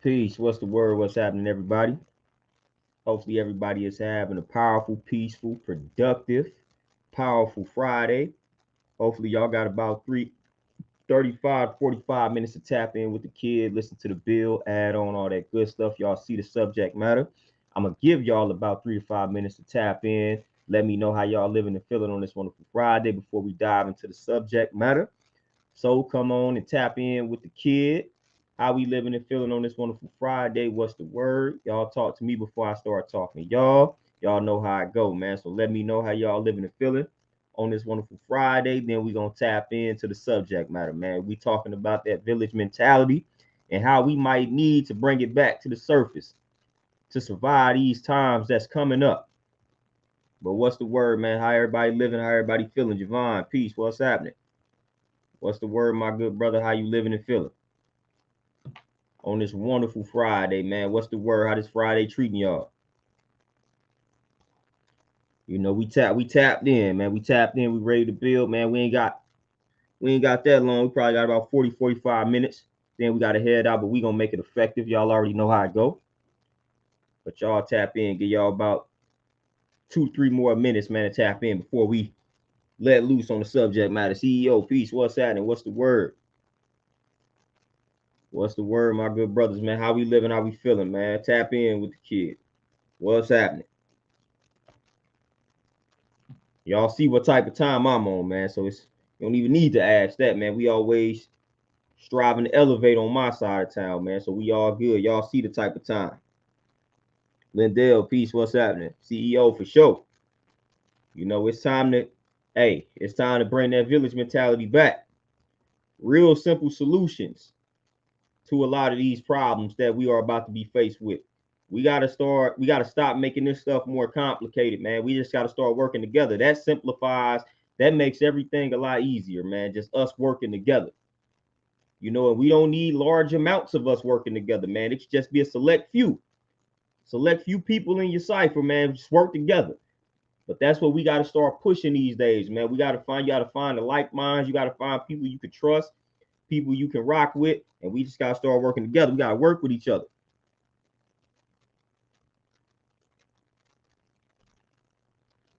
Peace. What's the word? What's happening, everybody? Hopefully, everybody is having a powerful, peaceful, productive, powerful Friday. Hopefully, y'all got about 45 minutes to tap in with the kid, listen to the bill, add on all that good stuff. Y'all see the subject matter. I'm going to give y'all about 3 to 5 minutes to tap in. Let me know how y'all living and feeling on this wonderful Friday before we dive into the subject matter. So come on and tap in with the kid. How we living and feeling on this wonderful Friday? What's the word? Y'all talk to me before I start talking to y'all. Y'all know how I go, man. So let me know how y'all living and feeling on this wonderful Friday. Then we gonna tap into the subject matter, man. We talking about that village mentality and how we might need to bring it back to the surface to survive these times that's coming up. But what's the word, man? How everybody living? How everybody feeling? Javon, peace. What's happening? What's the word, my good brother? How you living and feeling on this wonderful Friday, man? What's the word? How this Friday treating y'all? You know, we tapped in, man. We tapped in. We ready to build, man. We ain't got that long. We probably got about 40, 45 minutes. Then we got to head out, but we gonna make it effective. Y'all already know how it go. But y'all tap in. Give y'all about 2, 3 more minutes, man, to tap in before we let loose on the subject matter. CEO, peace. What's happening? What's the word? What's the word, my good brothers, man? How we living? How we feeling, man? Tap in with the kid. What's happening? Y'all see what type of time I'm on, man. So it's you don't even need to ask that, man. We always striving to elevate on my side of town, man. So we all good. Y'all see the type of time. Lindell, peace. What's happening? CEO for sure. You know, it's time to bring that village mentality back. Real simple solutions to a lot of these problems that we are about to be faced with. We gotta stop making this stuff more complicated, man. We just gotta start working together. That simplifies, that makes everything a lot easier, man. Just us working together. You know, and we don't need large amounts of us working together, man. It should just be a select few people in your cipher, man. Just work together. But that's what we got to start pushing these days, man. You got to find the like minds. You got to find people you can trust, people you can rock with, and we just got to start working together. We got to work with each other.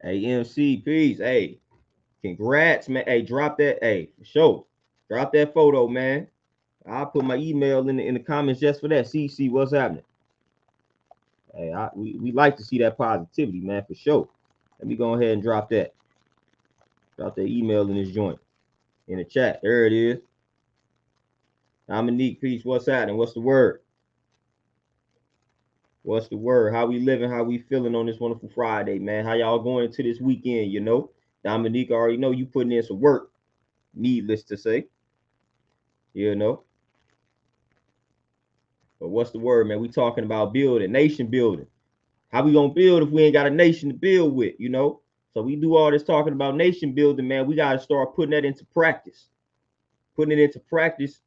Hey, MC, peace. Hey, congrats, man. Hey, drop that. Hey, for sure. Drop that photo, man. I'll put my email in the comments just for that. See what's happening. Hey, we like to see that positivity, man, for sure. Let me go ahead and drop that. Drop that email in this joint in the chat. There it is. Dominique, peace. What's happening? What's the word? What's the word? How we living? How we feeling on this wonderful Friday, man? How y'all going into this weekend? You know, Dominique, I already know you putting in some work. Needless to say, you know. But what's the word, man? We talking about building, nation building. How we gonna build if we ain't got a nation to build with? You know. So we do all this talking about nation building, man. We gotta start putting that into practice. Putting it into practice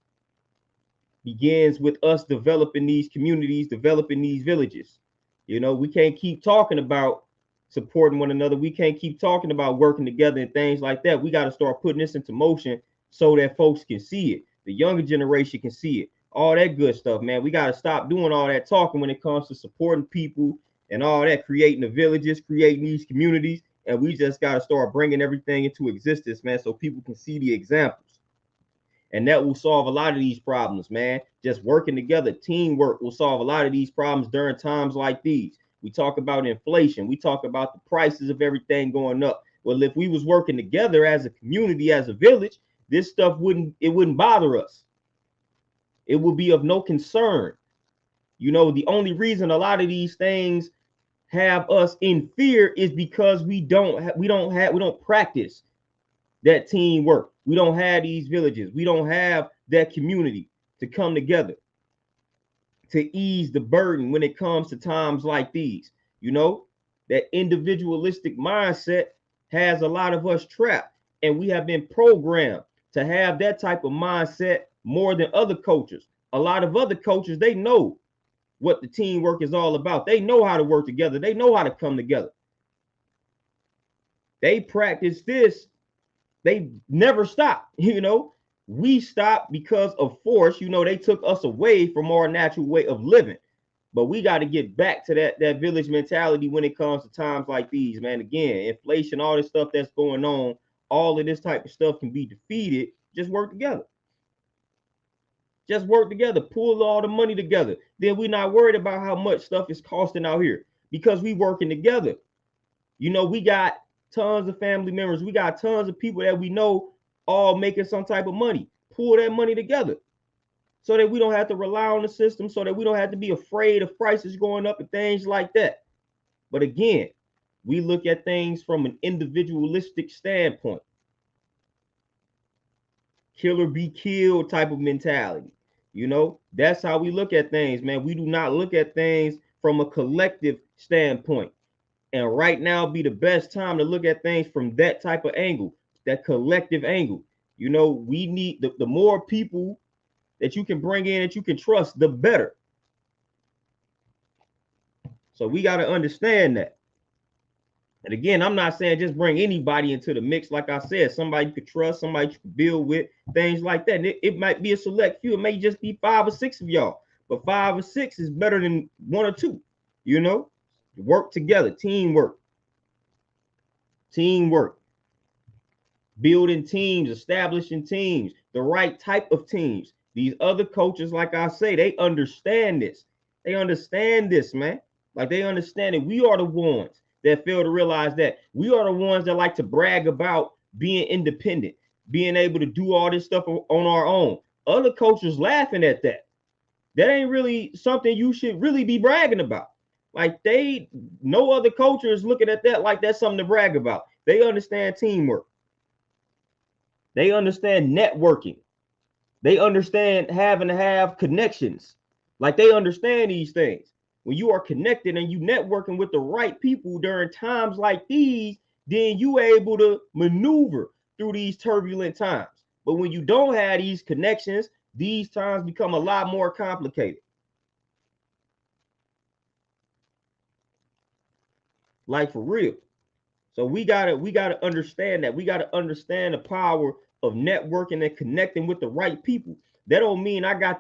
begins with us developing these communities, developing these villages. You know, we can't keep talking about supporting one another. We can't keep talking about working together and things like that. We got to start putting this into motion so that folks can see it. The younger generation can see it. All that good stuff, man. We got to stop doing all that talking when it comes to supporting people and all that, creating the villages, creating these communities. And we just got to start bringing everything into existence, man, so people can see the examples. And that will solve a lot of these problems, man. Just working together, teamwork will solve a lot of these problems during times like these. We talk about inflation. We talk about the prices of everything going up. Well, if we was working together as a community, as a village, this stuff wouldn't bother us. It would be of no concern. You know, the only reason a lot of these things have us in fear is because we don't practice that teamwork. We don't have these villages. We don't have that community to come together to ease the burden when it comes to times like these. You know, that individualistic mindset has a lot of us trapped, and we have been programmed to have that type of mindset more than other cultures. A lot of other cultures, they know what the teamwork is all about. They know how to work together. They know how to come together. They practice this. They never stop, you know. We stopped because of force. You know, they took us away from our natural way of living. But we got to get back to that village mentality when it comes to times like these, man. Again, inflation, all this stuff that's going on, all of this type of stuff can be defeated. Just work together. Just work together. Pull all the money together. Then we're not worried about how much stuff is costing out here because we working together. You know, we got tons of family members. We got tons of people that we know all making some type of money. Pull that money together so that we don't have to rely on the system, so that we don't have to be afraid of prices going up and things like that. But again, we look at things from an individualistic standpoint. Killer be killed type of mentality. You know, that's how we look at things, man. We do not look at things from a collective standpoint. And right now be the best time to look at things from that type of angle, that collective angle. You know, we need the more people that you can bring in, that you can trust, the better. So we got to understand that. And again, I'm not saying just bring anybody into the mix. Like I said, somebody you could trust, somebody you could build with, things like that. And it might be a select few. It may just be 5 or 6 of y'all. But 5 or 6 is better than 1 or 2. You know, work together, teamwork. Teamwork. Building teams, establishing teams, the right type of teams. These other coaches, like I say, they understand this. They understand this, man. Like they understand it. We are the ones that fail to realize that. We are the ones that like to brag about being independent, being able to do all this stuff on our own. Other coaches laughing at that. That ain't really something you should really be bragging about. Like no other coach is looking at that like that's something to brag about. They understand teamwork. They understand networking. They understand having to have connections. Like they understand these things. When you are connected and you networking with the right people during times like these, then you able to maneuver through these turbulent times. But when you don't have these connections, these times become a lot more complicated. Like for real. So we gotta understand that. We gotta understand the power of networking and connecting with the right people. That don't mean I have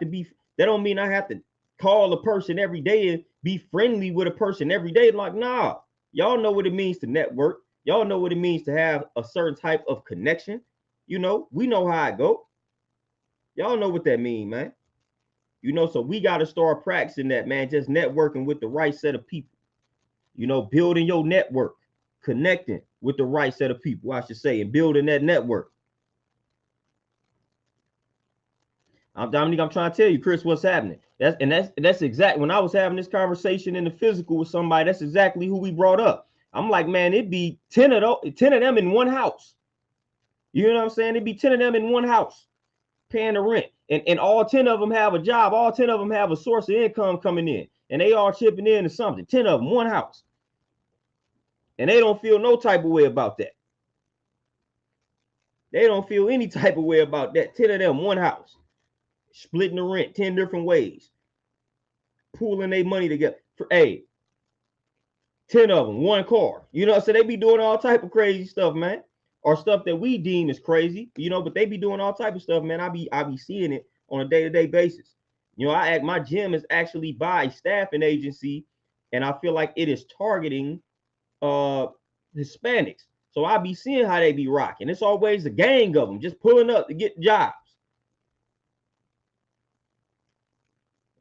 to call a person every day and be friendly with a person every day. Like, nah, y'all know what it means to network. Y'all know what it means to have a certain type of connection. You know, we know how it go. Y'all know what that mean, man. You know, so we got to start practicing that, man. Just networking with the right set of people. You know, building your network, connecting with the right set of people, I should say, and building that network. I'm Dominique. I'm trying to tell you, Chris, what's happening. That's exactly when I was having this conversation in the physical with somebody. That's exactly who we brought up. I'm like, man, it'd be 10 of them in one house. You know what I'm saying? It'd be 10 of them in one house paying the rent, and all 10 of them have a job. All 10 of them have a source of income coming in, and they all chipping in to something. 10 of them, one house, and they don't feel no type of way about that. They don't feel any type of way about that. 10 of them, one house, splitting the rent 10 different ways, pooling their money together. 10 of them, one car. You know, so they be doing all type of crazy stuff, man, or stuff that we deem as crazy. You know, but they be doing all type of stuff, man. I be seeing it on a day-to-day basis. You know, my gym is actually by a staffing agency, and I feel like it is targeting Hispanics. So I be seeing how they be rocking. It's always a gang of them just pulling up to get jobs.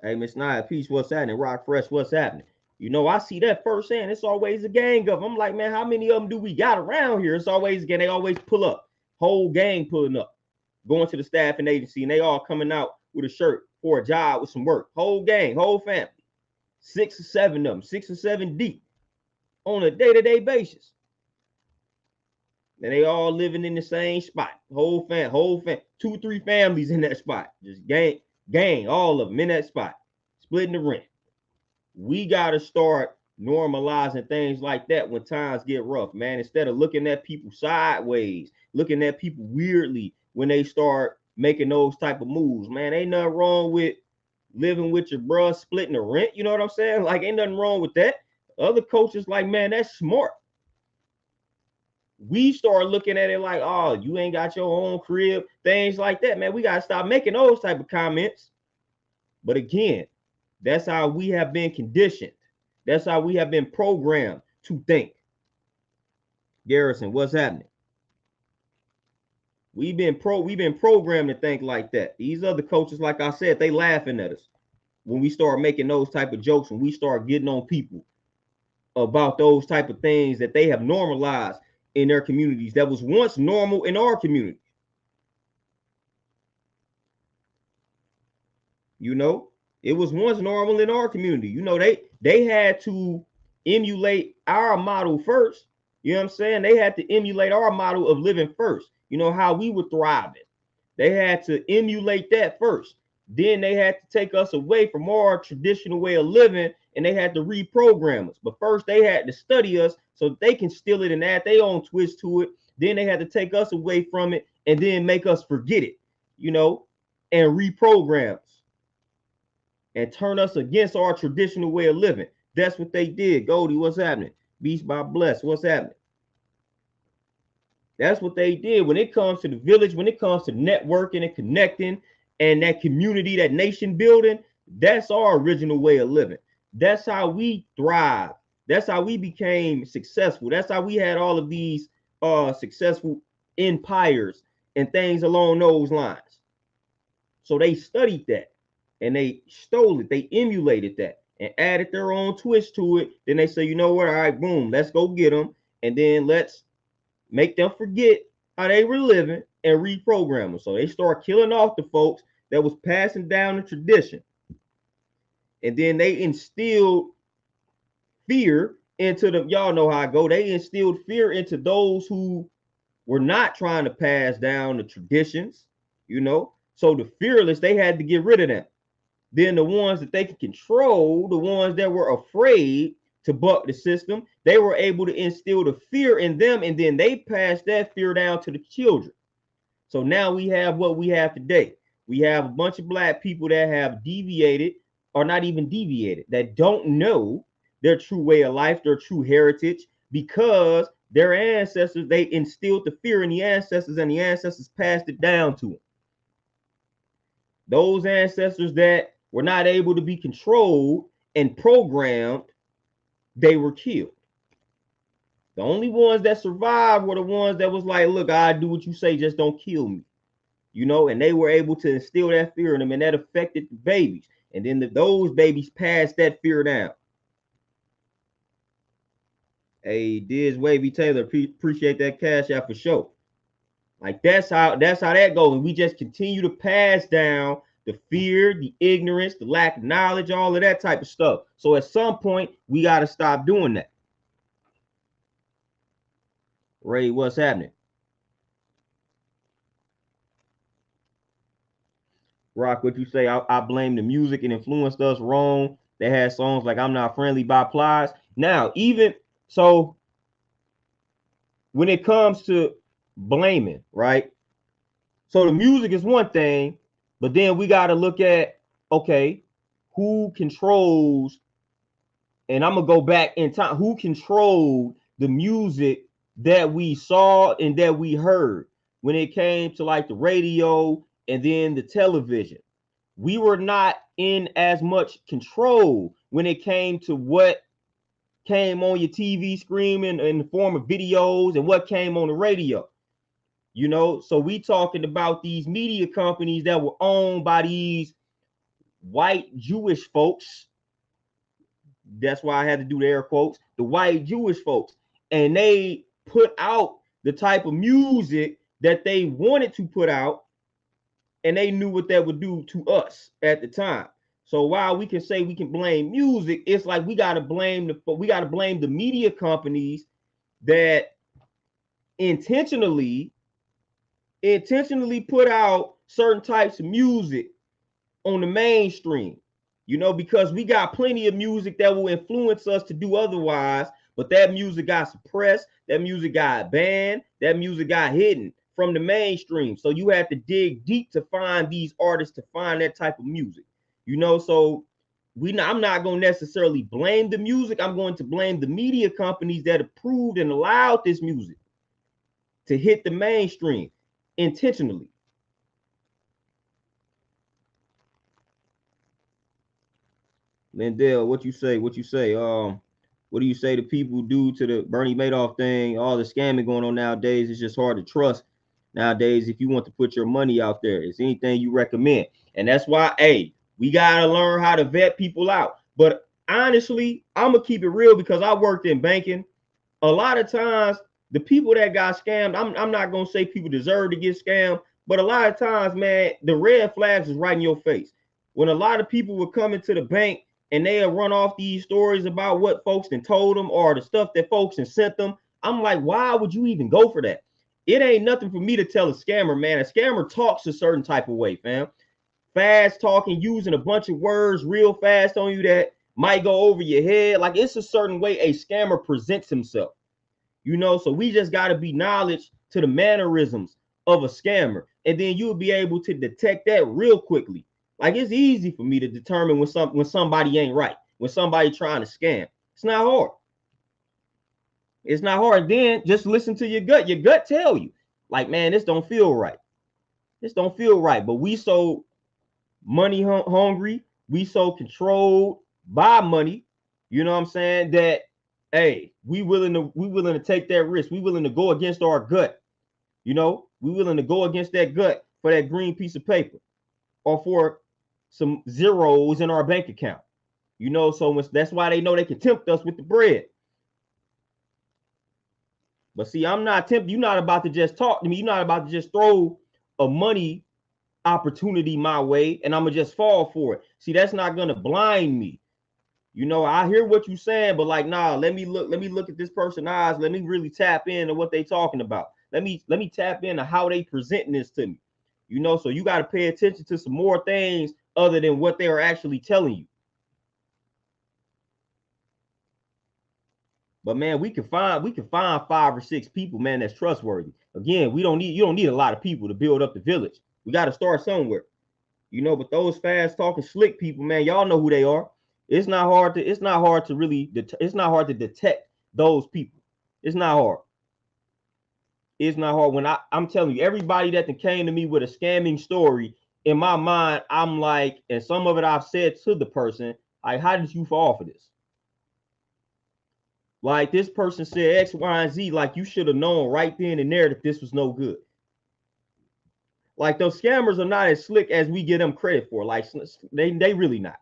Hey, Miss Nia, peace, what's happening? Rock Fresh, what's happening? You know, I see that firsthand. It's always a gang of them. I'm like, man, how many of them do we got around here? It's always, again, they always pull up. Whole gang pulling up, going to the staffing agency, and they all coming out with a shirt for a job with some work. Whole gang, whole family. 6 or 7 of them, 6 or 7 deep on a day-to-day basis. And they all living in the same spot. Whole 2, 3 families in that spot. Just gang, all of them in that spot, splitting the rent. We got to start normalizing things like that when times get rough, man. Instead of looking at people sideways, looking at people weirdly when they start making those type of moves, man. Ain't nothing wrong with living with your bro, splitting the rent. You know what I'm saying? Like, ain't nothing wrong with that. Other coaches like, man, that's smart. we start looking at it like, oh, you ain't got your own crib, things like that, man. We got to stop making those type of comments. But again, that's how we have been conditioned. That's how we have been programmed to think. Garrison, what's happening? We've been programmed to think like that. These other coaches, like I said, they laughing at us when we start making those type of jokes, when we start getting on people about those type of things that they have normalized in their communities that was once normal in our community. You know, it was once normal in our community. You know, they had to emulate our model first. You know what I'm saying? They had to emulate our model of living first. You know, how we were thriving. They had to emulate that first. Then they had to take us away from our traditional way of living, and they had to reprogram us. But first they had to study us so they can steal it and add their own twist to it. Then they had to take us away from it and then make us forget it, you know, and reprogram us and turn us against our traditional way of living. That's what they did. Goldie, what's happening? Beast by Bless, what's happening? That's what they did. When it comes to the village, when it comes to networking and connecting and that community, that nation building, that's our original way of living. That's how we thrive. That's how we became successful. That's how we had all of these successful empires and things along those lines. So they studied that and they stole it. They emulated that and added their own twist to it. Then they say, you know what? All right, boom, let's go get them. And then let's make them forget how they were living and reprogram them. So they start killing off the folks that was passing down the tradition. And then they instilled fear into the, y'all know how I go. They instilled fear into those who were not trying to pass down the traditions, you know. So the fearless, they had to get rid of them. Then the ones that they could control, the ones that were afraid to buck the system, they were able to instill the fear in them, and then they passed that fear down to the children. So now we have what we have today. We have a bunch of black people that have deviated, or not even deviated, that don't know their true way of life, their true heritage, because their ancestors, they instilled the fear in the ancestors, and the ancestors passed it down to them. Those ancestors that were not able to be controlled and programmed, they were killed. The only ones that survived were the ones that was like, look, I do what you say, just don't kill me. You know, and they were able to instill that fear in them, and that affected the babies. And then those babies passed that fear down. Hey, Diz Wavy Taylor, appreciate that cash out for sure. Like that's how that goes. And we just continue to pass down the fear, the ignorance, the lack of knowledge, all of that type of stuff. So at some point, we got to stop doing that. Ray, what's happening? Rock, what you say? I blame the music and influenced us wrong. They had songs like I'm Not Friendly by Plies. Now, even so, when it comes to blaming, right? So the music is one thing, but then we got to look at, okay, who controls, and I'm going to go back in time, who controlled the music that we saw and that we heard when it came to like the radio and then the television. We were not in as much control when it came to what came on your TV screen in the form of videos and what came on the radio. You know, so we talking about these media companies that were owned by these white Jewish folks. That's why I had to do the air quotes, the white Jewish folks. And they put out the type of music that they wanted to put out, and they knew what that would do to us at the time. So while we can say we can blame music, it's like we gotta blame the media companies that intentionally put out certain types of music on the mainstream, you know, because we got plenty of music that will influence us to do otherwise, but that music got suppressed, that music got banned, that music got hidden from the mainstream. So you have to dig deep to find these artists, to find that type of music, you know. So I'm not going to necessarily blame the music. I'm going to blame the media companies that approved and allowed this music. to hit the mainstream intentionally. Lindell, what you say? What you say? What do you say to people due to the Bernie Madoff thing? All the scamming going on nowadays. It's just hard to trust nowadays. If you want to put your money out there, is anything you recommend? And that's why, hey, we gotta learn how to vet people out. But honestly, I'm gonna keep it real because I worked in banking. A lot of times, the people that got scammed, I'm not gonna say people deserve to get scammed, but a lot of times, man, the red flags is right in your face. When a lot of people would come into the bank and they'll run off these stories about what folks then told them or the stuff that folks and sent them, I'm like, why would you even go for that? It ain't nothing for me to tell a scammer, man. A scammer talks a certain type of way, fam. Fast talking, using a bunch of words real fast on you that might go over your head. Like, it's a certain way a scammer presents himself. You know, so we just got to be knowledge to the mannerisms of a scammer. And then you'll be able to detect that real quickly. Like, it's easy for me to determine when somebody ain't right, when somebody trying to scam. It's not hard. It's not hard. Then just listen to your gut. Your gut tell you, like, man, this don't feel right. This don't feel right. But we so money hungry, we so controlled by money, you know what I'm saying, that hey, we willing to take that risk. We willing to go against our gut. You know, we willing to go against that gut for that green piece of paper or for some zeros in our bank account. You know, so that's why they know they can tempt us with the bread. But see, I'm not tempted. You're not about to just talk to me. You're not about to just throw a money opportunity my way and I'm gonna just fall for it. See, that's not gonna blind me. You know, I hear what you're saying, but like, nah, let me look at this person's eyes. Let me really tap into what they talking about. Let me tap into how they presenting this to me. You know, so you got to pay attention to some more things other than what they are actually telling you. But man, we can find 5 or 6 people, man, that's trustworthy. Again, you don't need a lot of people to build up the village. We got to start somewhere. You know, but those fast talking slick people, man, y'all know who they are. It's not hard to detect those people. It's not hard. It's not hard. When I'm telling you, everybody that came to me with a scamming story, in my mind, I'm like, and some of it I've said to the person, like, how did you fall for this? Like, this person said X, Y, and Z, like you should have known right then and there that this was no good. Like, those scammers are not as slick as we give them credit for. Like, they really not.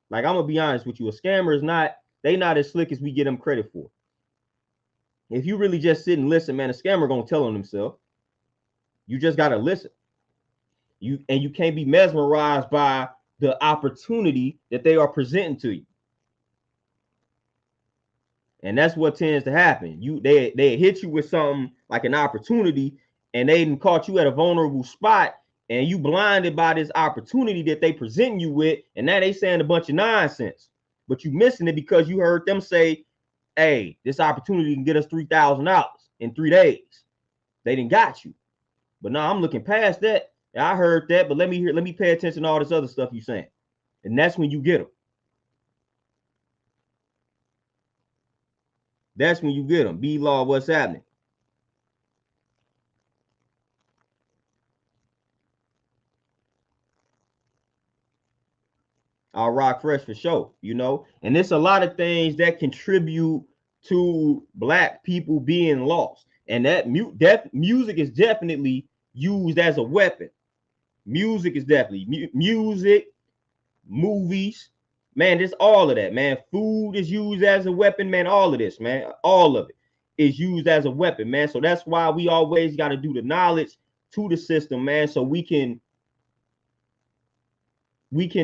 Like, I'm gonna be honest with you, a scammer is not as slick as we give them credit for. If you really just sit and listen, man, a scammer gonna tell on himself. You just gotta listen. You can't be mesmerized by the opportunity that they are presenting to you. And that's what tends to happen. They hit you with something like an opportunity, and they done caught you at a vulnerable spot, and you blinded by this opportunity that they present you with, and now they saying a bunch of nonsense. But you missing it because you heard them say, hey, this opportunity can get us $3,000 in 3 days. They didn't got you. But now I'm looking past that. I heard that, but let me pay attention to all this other stuff you saying. And that's when you get them. That's when you get them. B-Law, what's happening? I'll rock fresh for sure, you know. And there's a lot of things that contribute to black people being lost. And that music is definitely used as a weapon. Music is definitely music, movies, man. There's all of that, man. Food is used as a weapon, man. All of this, man. All of it is used as a weapon, man. So that's why we always got to do the knowledge to the system, man, so we can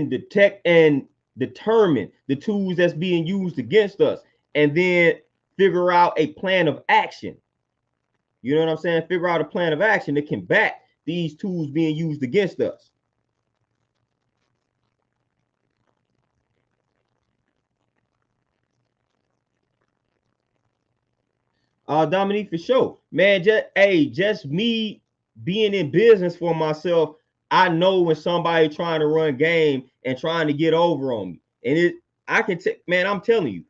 detect and determine the tools that's being used against us, and then figure out a plan of action. You know what I'm saying? Figure out a plan of action that can back these tools being used against us. Dominique, for sure, man. Just me being in business for myself, I know when somebody trying to run game and trying to get over on me, and I can man, I'm telling you,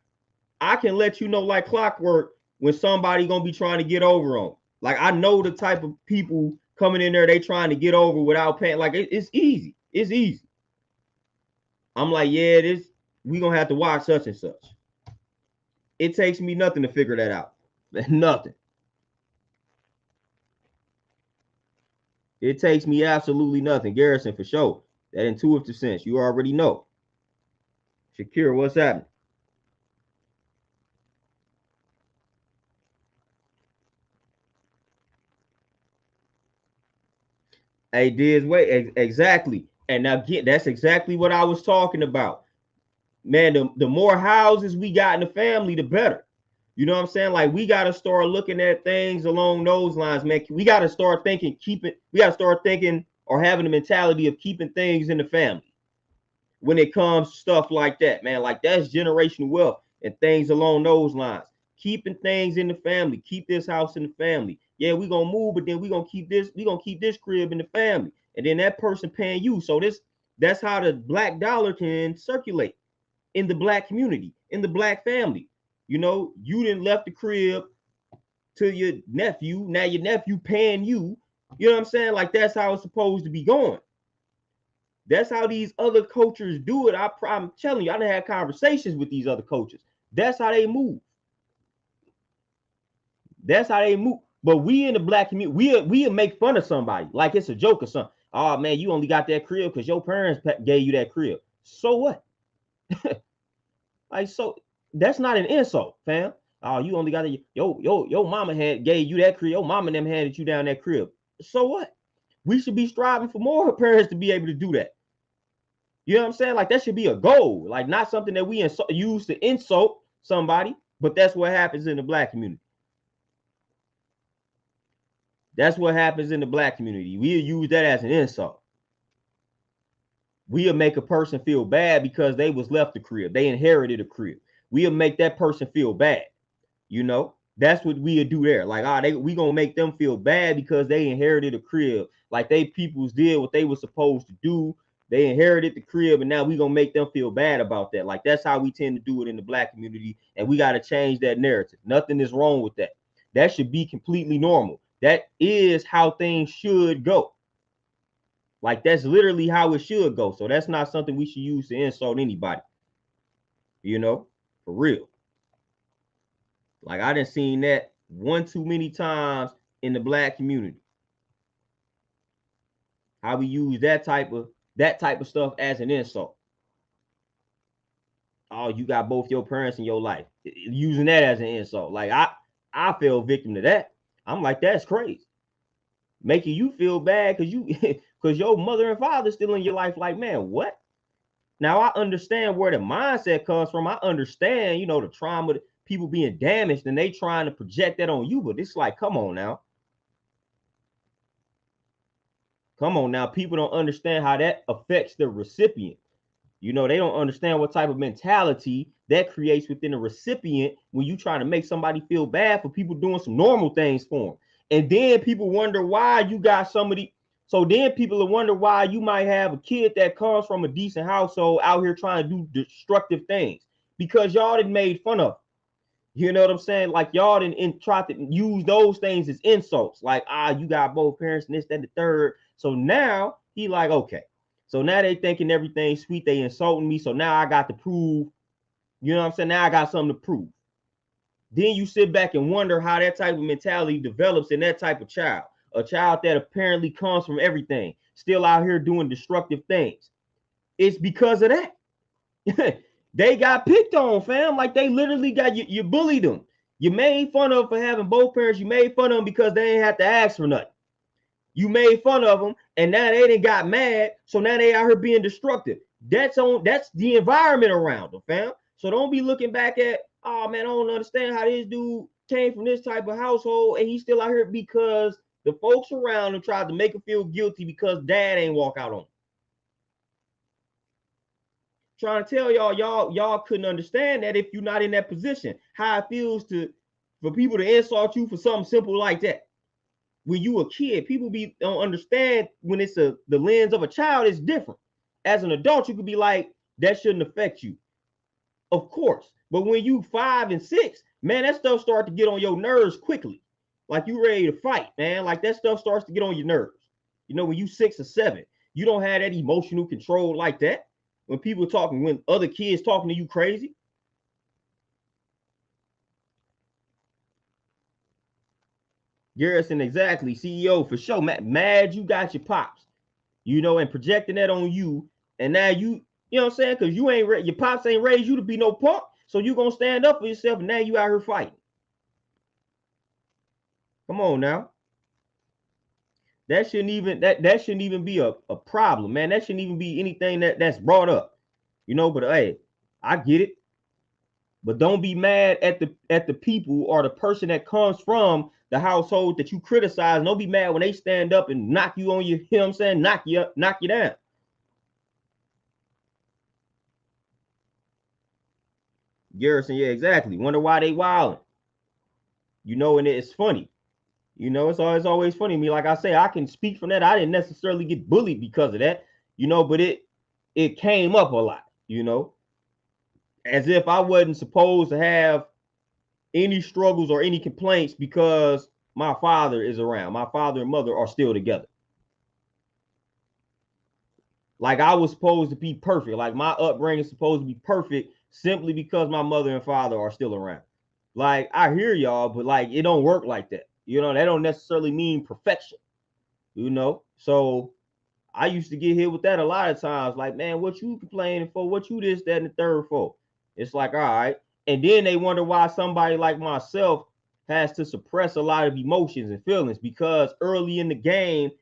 I can let you know like clockwork when somebody gonna be trying to get over on me. Like I know the type of people coming in there, they trying to get over without paying. Like it's easy. It's easy. I'm like, yeah, we gonna have to watch such and such. It takes me nothing to figure that out. Nothing. It takes me absolutely nothing. Garrison, for sure. That intuitive sense. You already know. Shakira, what's happening? Hey, Diz, wait, exactly. And again, that's exactly what I was talking about. Man, the more houses we got in the family, the better. You know what I'm saying? Like we gotta start looking at things along those lines, man. We gotta start thinking, we gotta start thinking or having the mentality of keeping things in the family when it comes to stuff like that, man. Like that's generational wealth and things along those lines. Keeping things in the family, keep this house in the family. Yeah, we gonna move, but then we gonna keep this crib in the family, and then that person paying you. So that's how the black dollar can circulate in the black community, in the black family. You know, you didn't left the crib to your nephew. Now your nephew paying you. You know what I'm saying? Like that's how it's supposed to be going. That's how these other cultures do it. I'm telling you, I done had conversations with these other cultures. That's how they move. That's how they move. But we in the black community, we'll make fun of somebody like it's a joke or something. Oh man, you only got that crib because your parents gave you that crib. So what? Like so, that's not an insult, fam. Oh, you only got your mama gave you that crib. Your mama and them handed you down that crib. So what? We should be striving for more parents to be able to do that. You know what I'm saying? Like that should be a goal, like not something that we use to insult somebody, but that's what happens in the black community. That's what happens in the black community. We'll use that as an insult. We'll make a person feel bad because they was left the crib. They inherited a crib. We'll make that person feel bad. You know, that's what we'll do there. Like, we gonna make them feel bad because they inherited a crib. Like they peoples did what they were supposed to do. They inherited the crib, and now we gonna make them feel bad about that. Like that's how we tend to do it in the black community, and we gotta change that narrative. Nothing is wrong with that. That should be completely normal. That is how things should go. Like that's literally how it should go. So that's not something we should use to insult anybody. You know, for real. Like I done seen that one too many times in the black community. How we use that type of stuff as an insult. Oh, you got both your parents in your life. Using that as an insult. Like I fell victim to that. I'm like, that's crazy. Making you feel bad because your mother and father still in your life. Like, man, what? Now I understand where the mindset comes from. I understand, the trauma, people being damaged, and they trying to project that on you. But it's like, come on now. Come on now. People don't understand how that affects the recipient. They don't understand what type of mentality that creates within the recipient when you trying to make somebody feel bad for people doing some normal things for them. And then people wonder why you got somebody. So then people will wonder why you might have a kid that comes from a decent household out here trying to do destructive things because y'all done made fun of. You know what I'm saying? Like y'all didn't try to use those things as insults. Like, you got both parents and this, that, and the third. So now he like, okay. So now they thinking everything's sweet. They insulting me. So now I got to prove, you know what I'm saying? Now I got something to prove. Then you sit back and wonder how that type of mentality develops in that type of child. A child that apparently comes from everything, still out here doing destructive things. It's because of that. They got picked on, fam. Like they literally got you bullied them. You made fun of them for having both parents. You made fun of them because they ain't have to ask for nothing. You made fun of them, and now they didn't got mad, so now they out here being destructive. That's the environment around them, fam. So don't be looking back at, oh man, I don't understand how this dude came from this type of household and he's still out here because the folks around him tried to make him feel guilty because dad ain't walk out on him. Trying to tell y'all couldn't understand that if you're not in that position, how it feels for people to insult you for something simple like that. When you a kid, people don't understand when it's the lens of a child is different. As an adult, you could be like, that shouldn't affect you. Of course. But when you 5 and 6, man, that stuff start to get on your nerves quickly. Like you ready to fight, man. Like that stuff starts to get on your nerves. You know, when you 6 or 7, you don't have that emotional control like that. When people talking, when other kids talking to you crazy. Garrison, exactly. CEO for sure. Mad you got your pops, you know, and projecting that on you. And now you know what I'm saying? Because you ain't, your pops ain't raised you to be no punk. So you going to stand up for yourself. And now you out here fighting. Come on now. That shouldn't even, that shouldn't even be a problem, man. That shouldn't even be anything that's brought up, you know. But hey, I get it. But don't be mad at the people or the person that comes from the household that you criticize. Don't be mad when they stand up and knock you on your, you know what I'm saying, knock you down. Garrison, yeah, exactly. Wonder why they wilding. You know, and it's funny. You know, it's always funny to me. Like I say, I can speak from that. I didn't necessarily get bullied because of that, you know, but it came up a lot, you know, as if I wasn't supposed to have any struggles or any complaints because my father is around. My father and mother are still together. Like I was supposed to be perfect. Like my upbringing is supposed to be perfect simply because my mother and father are still around. Like I hear y'all, but like it don't work like that. You know, that don't necessarily mean perfection. You know, so I used to get hit with that a lot of times. Like, man, what you complaining for? What you this, that, and the third for? It's like, all right. And then they wonder why somebody like myself has to suppress a lot of emotions and feelings because early in the game,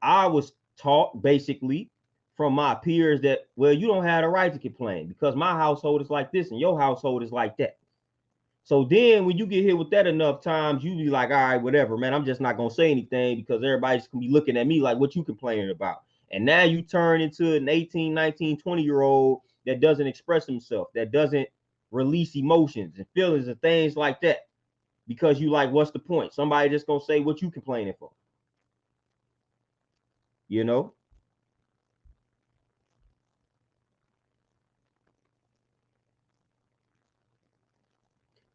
I was taught basically from my peers that, well, you don't have the right to complain because my household is like this and your household is like that. So then when you get hit with that enough times, you be like, all right, whatever, man. I'm just not gonna say anything because everybody's gonna be looking at me like, what you complaining about? And now you turn into an 18, 19, 20-year-old that doesn't express himself, that doesn't release emotions and feelings and things like that. Because you like, what's the point? Somebody just gonna say what you complaining for. You know?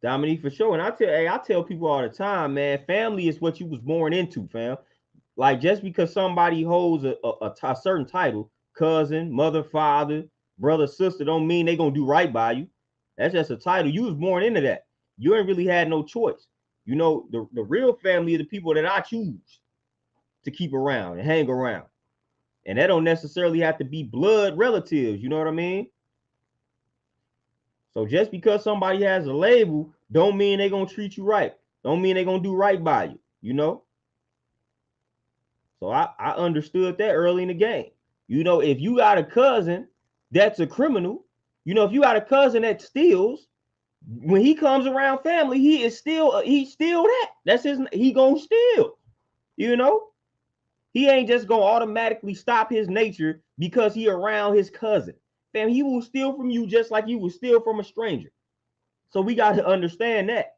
Dominique for sure. And I tell people all the time, man, family is what you was born into, fam. Like just because somebody holds a certain title, cousin, mother, father, brother, sister, don't mean they gonna do right by you. That's just a title. You was born into that. You ain't really had no choice. You know, the real family are the people that I choose to keep around and hang around. And that don't necessarily have to be blood relatives. You know what I mean? So just because somebody has a label, don't mean they gonna treat you right. Don't mean they gonna do right by you. You know? So I understood that early in the game. You know, if you got a cousin that's a criminal, you know, if you got a cousin that steals, when he comes around family, he's still that. That's his. He gonna steal. You know, he ain't just gonna automatically stop his nature because he around his cousin. Fam, he will steal from you just like you will steal from a stranger. So we got to understand that.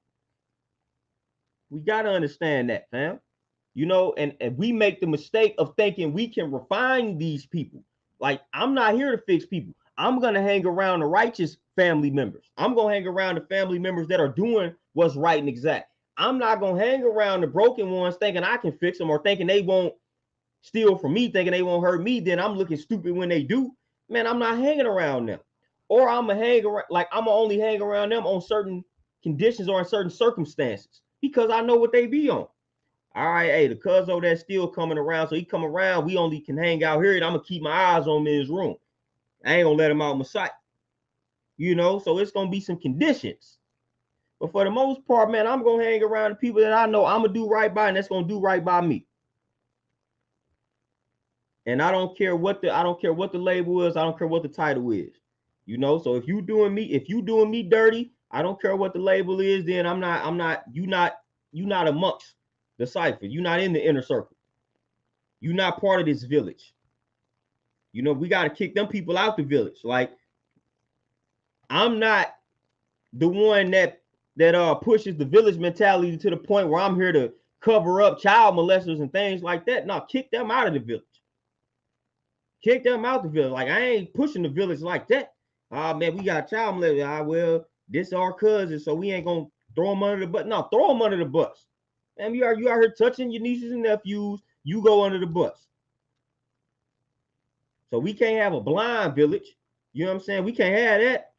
We got to understand that, fam. You know, and we make the mistake of thinking we can refine these people. Like, I'm not here to fix people. I'm going to hang around the righteous family members. I'm going to hang around the family members that are doing what's right and exact. I'm not going to hang around the broken ones thinking I can fix them or thinking they won't steal from me, thinking they won't hurt me. Then I'm looking stupid when they do. Man, I'm not hanging around them. Or I'm going to hang around, like, I'm going to only hang around them on certain conditions or in certain circumstances because I know what they be on. All right, hey, the cuzzo that's still coming around, so he come around. We only can hang out here, and I'm gonna keep my eyes on him in his room. I ain't gonna let him out of my sight, you know. So it's gonna be some conditions, but for the most part, man, I'm gonna hang around the people that I know I'm gonna do right by, and that's gonna do right by me. And I don't care what the label is. I don't care what the title is, you know. So if you doing me dirty, I don't care what the label is. Then you not amongst the cipher. You not in the inner circle. You not part of this village. You know, we got to kick them people out the village. Like, I'm not the one that pushes the village mentality to the point where I'm here to cover up child molesters and things like that. No, kick them out of the village. Kick them out the village. Like, I ain't pushing the village like that. Ah, man, we got child molesters. Well, this our cousin, so we ain't gonna throw them under the bus. No, throw them under the bus. Man, you out here touching your nieces and nephews, you go under the bus. So we can't have a blind village. You know what I'm saying? We can't have that.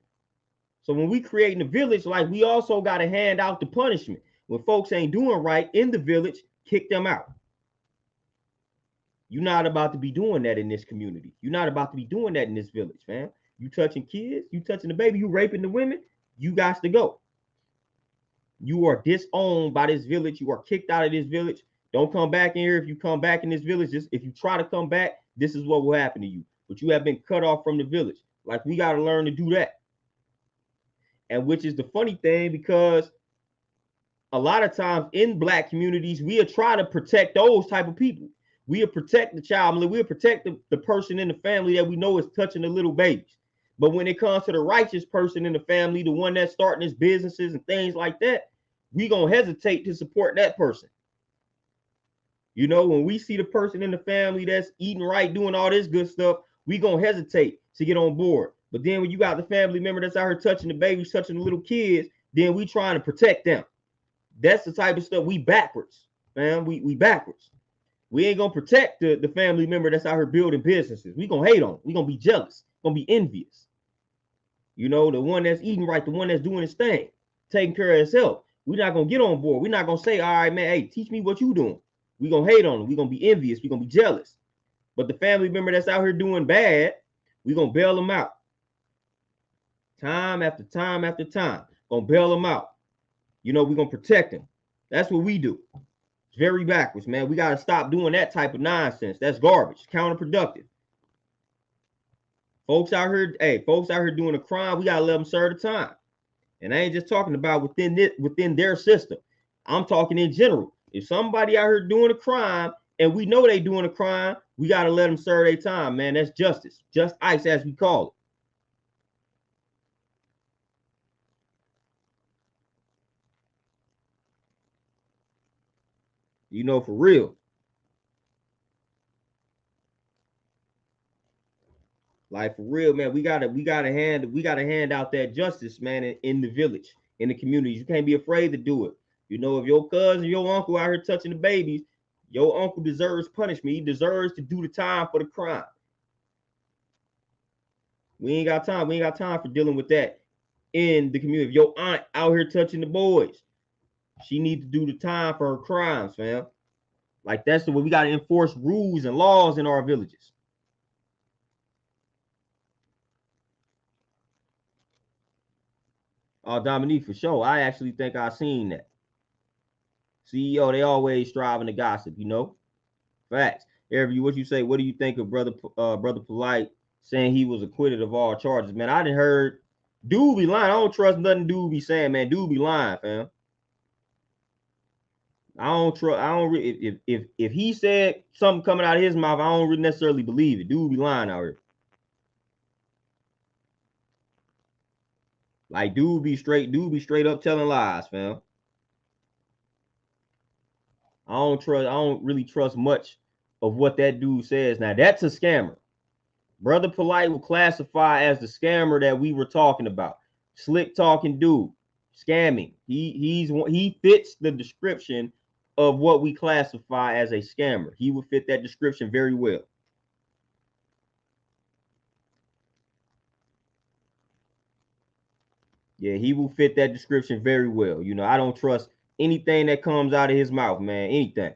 So when we creating a village, like we also got to hand out the punishment. When folks ain't doing right in the village, kick them out. You're not about to be doing that in this community. You're not about to be doing that in this village, man. You touching kids, you touching the baby, you raping the women, you got to go. You are disowned by this village. You are kicked out of this village. Don't come back in here. If you come back in this village, if you try to come back, this is what will happen to you. But you have been cut off from the village. Like, we got to learn to do that. And which is the funny thing, because a lot of times in Black communities, we are trying to protect those type of people. We'll protect the child. We'll protect the person in the family that we know is touching the little babies. But when it comes to the righteous person in the family, the one that's starting his businesses and things like that, we gonna hesitate to support that person. You know, when we see the person in the family that's eating right, doing all this good stuff, we gonna hesitate to get on board. But then when you got the family member that's out here touching the babies, touching the little kids, then we trying to protect them. That's the type of stuff. We backwards, man. We backwards. We ain't gonna protect the family member that's out here building businesses. We gonna hate on. We gonna be jealous. Gonna be envious. You know, the one that's eating right, the one that's doing his thing, taking care of himself. We're not gonna get on board. We're not gonna say, all right, man, hey, teach me what you doing. We're gonna hate on them. We're gonna be envious. We're gonna be jealous. But the family member that's out here doing bad, we're gonna bail them out. Time after time after time. Gonna bail them out. You know, we're gonna protect them. That's what we do. It's very backwards, man. We gotta stop doing that type of nonsense. That's garbage, counterproductive. Folks out here doing a crime, we gotta let them serve the time. And I ain't just talking about within their system. I'm talking in general. If somebody out here doing a crime and we know they doing a crime, we gotta let them serve their time, man. That's justice. Just ice, as we call it. You know, for real. Like, for real, man. We gotta hand out that justice, man, in the village, in the communities. You can't be afraid to do it. You know, if your cousin, your uncle out here touching the babies, your uncle deserves punishment. He deserves to do the time for the crime. We ain't got time. We ain't got time for dealing with that in the community. If your aunt out here touching the boys, she need to do the time for her crimes, fam. Like, that's the way we got to enforce rules and laws in our villages. Dominique, for sure. I actually think I seen that. CEO, they always striving to gossip, you know. Facts. Every what you say, what do you think of brother Polite saying he was acquitted of all charges? Man, I didn't heard dude be lying. I don't trust nothing dude be saying, man. Dude be lying, fam. I don't trust. I don't. If he said something coming out of his mouth, I don't really necessarily believe it. Dude be lying out here. Like, dude be straight up telling lies, fam. I don't really trust much of what that dude says. Now, that's a scammer. Brother Polite will classify as the scammer that we were talking about. Slick talking dude, scamming. He fits the description of what we classify as a scammer. He would fit that description very well. Yeah, he will fit that description very well. You know, I don't trust anything that comes out of his mouth, man. Anything.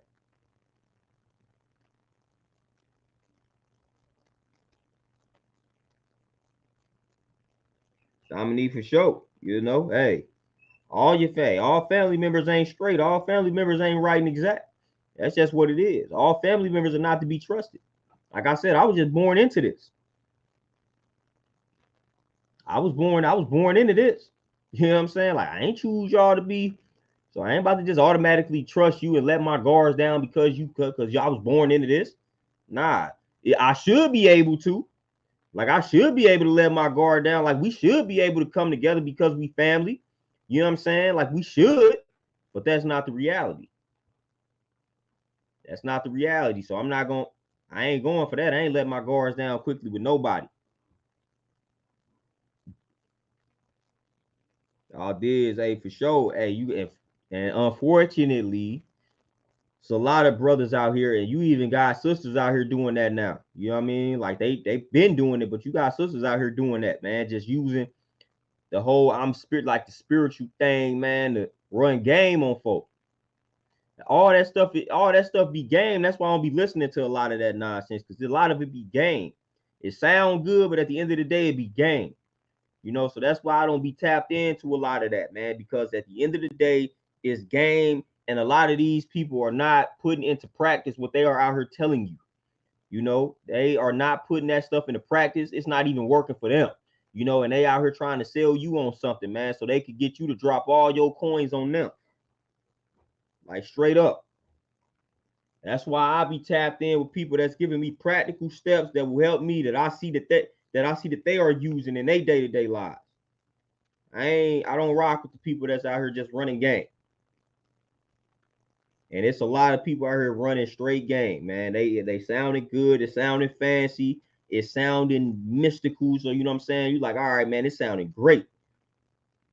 Dominique, for sure. You know, hey, all family members ain't straight. All family members ain't right and exact. That's just what it is. All family members are not to be trusted. Like I said, I was just born into this. I was born into this. You know what I'm saying? Like, I ain't choose y'all to be, so I ain't about to just automatically trust you and let my guards down because y'all was born into this. Nah, I should be able to. Like, I should be able to let my guard down. Like, we should be able to come together because we family. You know what I'm saying? Like, we should, but that's not the reality. That's not the reality. So I ain't going for that. I ain't letting my guards down quickly with nobody. All this, hey, for sure. Hey, and unfortunately, It's a lot of brothers out here, and you even got sisters out here doing that now. You know what I mean? Like they've been doing it, but you got sisters out here doing that, man. Just using the whole I'm spirit, like the spiritual thing, man, to run game on folk. All that stuff be game. That's why I don't be listening to a lot of that nonsense, because a lot of it be game. It sound good, but at the end of the day, it be game. You know, so that's why I don't be tapped into a lot of that, man, because at the end of the day, it's game, and a lot of these people are not putting into practice what they are out here telling you. You know, they are not putting that stuff into practice. It's not even working for them. You know, and they out here trying to sell you on something, man, so they could get you to drop all your coins on them. Like straight up. That's why I be tapped in with people that's giving me practical steps that will help me, that I see that they are using in their day-to-day lives. I don't rock with the people that's out here just running game. And it's a lot of people out here running straight game, man. They sounding good, it sounding fancy, it sounding mystical. So you know what I'm saying? You like, all right, man, it sounding great.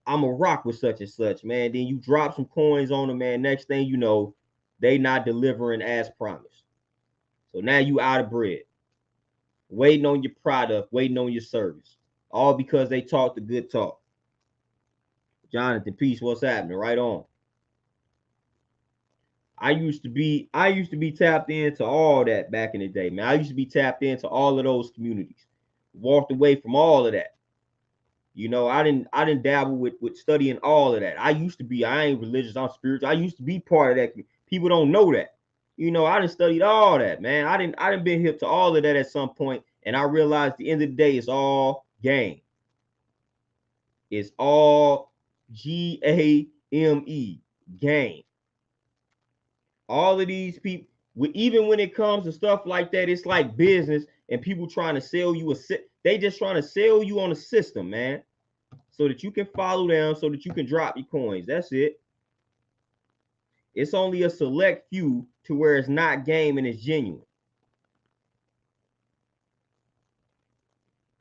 I'm a rock with such and such, man. Then you drop some coins on them, man. Next thing you know, they not delivering as promised. So now you out of bread, waiting on your product, waiting on your service, all because they talk the good talk. Jonathan, peace. What's happening? Right on. I used to be tapped into all that back in the day, man. I used to be tapped into all of those communities. Walked away from all of that. You know, I didn't dabble with studying all of that. I ain't religious, I'm spiritual. I used to be part of that. People don't know that. You know, I didn't studied all that, man. I didn't been hip to all of that at some point, and I realized at the end of the day, it's all game. It's all GAME, game. All of these people, even when it comes to stuff like that, it's like business, and people trying to sell you they just trying to sell you on a system, man, so that you can follow them, so that you can drop your coins. That's it. It's only a select few to where it's not game and it's genuine.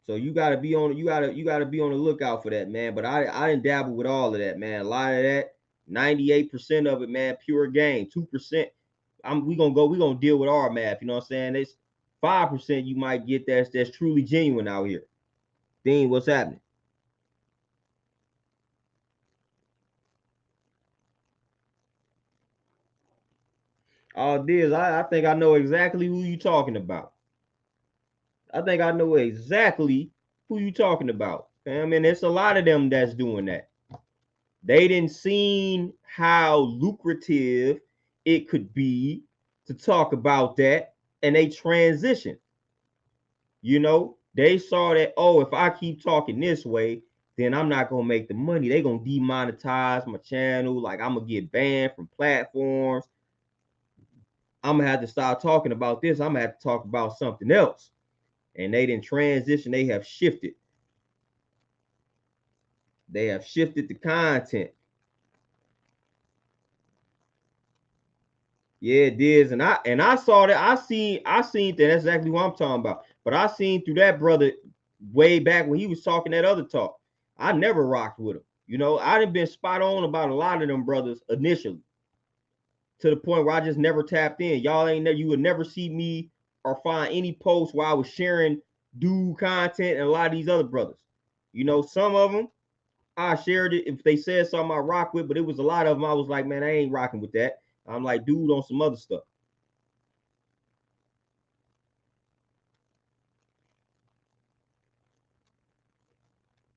So you gotta be on you gotta be on the lookout for that, man. But I didn't dabble with all of that, man. A lot of that, 98% of it, man, pure game. 2%, we gonna deal with our math. You know what I'm saying? It's 5% you might get that's truly genuine out here. Dean, what's happening? All this, I think I know exactly who you talking about. I think I know exactly who you talking about. I mean, there's a lot of them that's doing that. They didn't seen how lucrative it could be to talk about that, and they transitioned. You know, they saw that, oh, if I keep talking this way, then I'm not gonna make the money. They gonna demonetize my channel. Like I'm gonna get banned from platforms. I'm gonna have to start talking about this. I'm gonna have to talk about something else. And they didn't transition. They have shifted. They have shifted the content. Yeah, it is. And I saw that. I seen that. That's exactly what I'm talking about. But I seen through that brother way back when he was talking that other talk. I never rocked with him. You know, I done been spot on about a lot of them brothers initially, to the point where I just never tapped in. Y'all ain't never, you would never see me or find any posts where I was sharing dude content and a lot of these other brothers. You know, some of them I shared it if they said something I rock with, but it was a lot of them I was like, man, I ain't rocking with that. I'm like, dude, on some other stuff.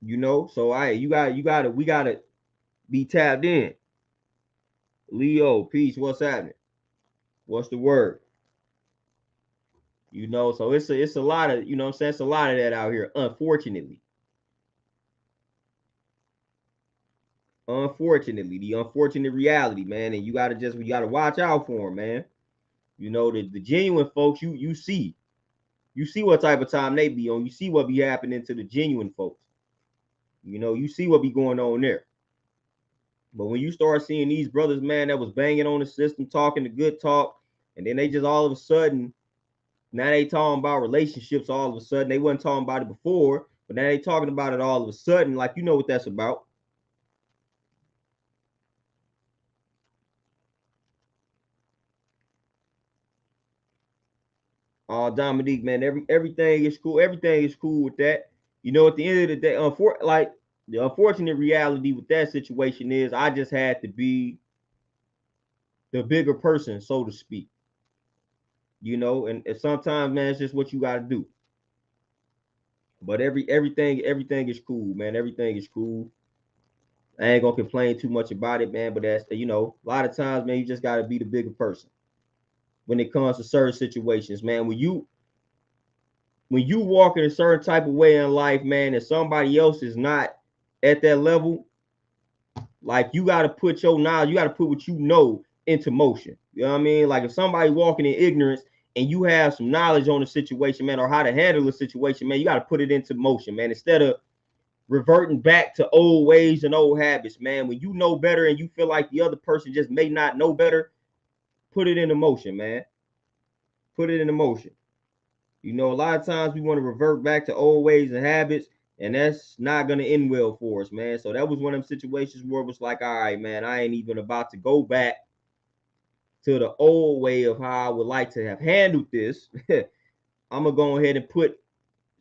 You know, so we gotta be tapped in. Leo, peace. What's happening? What's the word? You know, so it's a lot of, you know what I'm saying, it's a lot of that out here, unfortunately. Unfortunately, the unfortunate reality, man. And you gotta watch out for them, man. You know, the genuine folks, you see what type of time they be on. You see what be happening to the genuine folks. You know, you see what be going on there. But when you start seeing these brothers, man, that was banging on the system, talking the good talk, and then they just all of a sudden, now they talking about relationships all of a sudden. They wasn't talking about it before, but now they talking about it all of a sudden, like you know what that's about. Dominique, man, everything is cool. Everything is cool with that. You know, at the end of the day, the unfortunate reality with that situation is I just had to be the bigger person, so to speak. You know, and sometimes, man, it's just what you got to do. But everything is cool, man. Everything is cool. I ain't gonna complain too much about it, man. But that's a lot of times, man, you just gotta be the bigger person when it comes to certain situations, man. When you walk in a certain type of way in life, man, and somebody else is not at that level, like you gotta put your knowledge, you gotta put what you know into motion. You know what I mean? Like if somebody walking in ignorance and you have some knowledge on the situation, man, or how to handle the situation, man, you gotta put it into motion, man. Instead of reverting back to old ways and old habits, man. When you know better and you feel like the other person just may not know better, put it into motion, man. Put it into motion. You know, a lot of times we want to revert back to old ways and habits, and that's not going to end well for us, man. So that was one of them situations where it was like, all right, man, I ain't even about to go back to the old way of how I would like to have handled this. I'm going to go ahead and put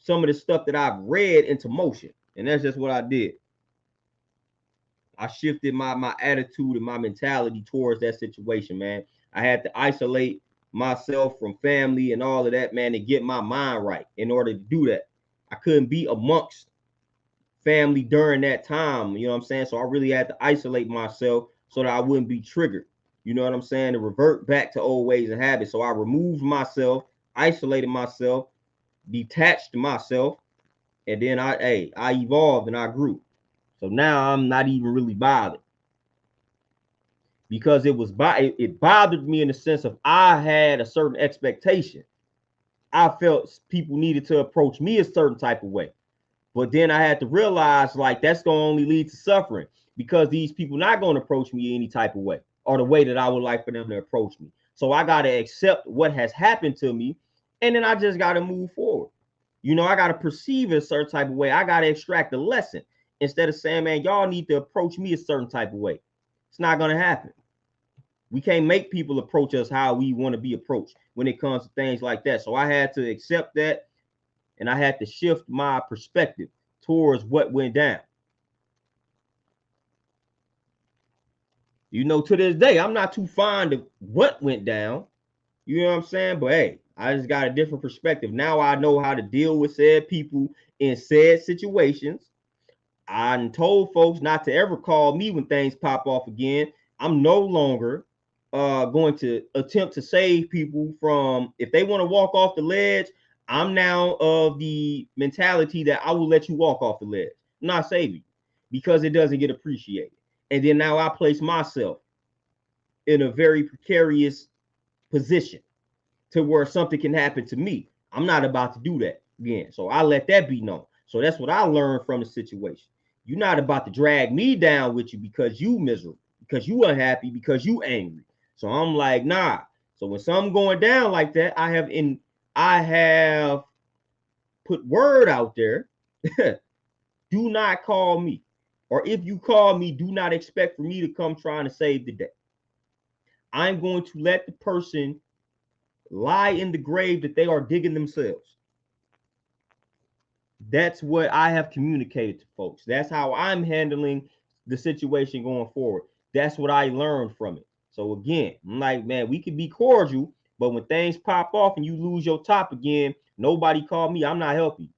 some of the stuff that I've read into motion. And that's just what I did. I shifted my attitude and my mentality towards that situation, man. I had to isolate myself from family and all of that, man, to get my mind right in order to do that. I couldn't be amongst family during that time, you know what I'm saying? So I really had to isolate myself so that I wouldn't be triggered. You know what I'm saying? To revert back to old ways and habits. So I removed myself, isolated myself, detached myself, and then I evolved and I grew. So now I'm not even really bothered because it bothered me in the sense of I had a certain expectation. I felt people needed to approach me a certain type of way. But then I had to realize like that's going to only lead to suffering because these people not going to approach me any type of way or the way that I would like for them to approach me. So I got to accept what has happened to me and then I just got to move forward. You know, I got to perceive it a certain type of way. I got to extract a lesson instead of saying, man, y'all need to approach me a certain type of way. It's not going to happen. We can't make people approach us how we want to be approached when it comes to things like that. So I had to accept that and I had to shift my perspective towards what went down. You know, to this day, I'm not too fond of what went down. You know what I'm saying? But hey, I just got a different perspective. Now I know how to deal with said people in said situations. I told folks not to ever call me when things pop off again. I'm no longer going to attempt to save people from if they want to walk off the ledge. I'm now of the mentality that I will let you walk off the ledge, not save you, because it doesn't get appreciated. And then now I place myself in a very precarious position to where something can happen to me. I'm not about to do that again. So I let that be known. So that's what I learned from the situation. You're not about to drag me down with you because you miserable, because you unhappy, because you angry. So I'm like, nah. So when something going down like that, I have put word out there. Do not call me. Or if you call me, do not expect for me to come trying to save the day. I'm going to let the person lie in the grave that they are digging themselves. That's what I have communicated to folks. That's how I'm handling the situation going forward. That's what I learned from it. So again, I'm like, man, we can be cordial, but when things pop off and you lose your top again, nobody call me. I'm not helping you.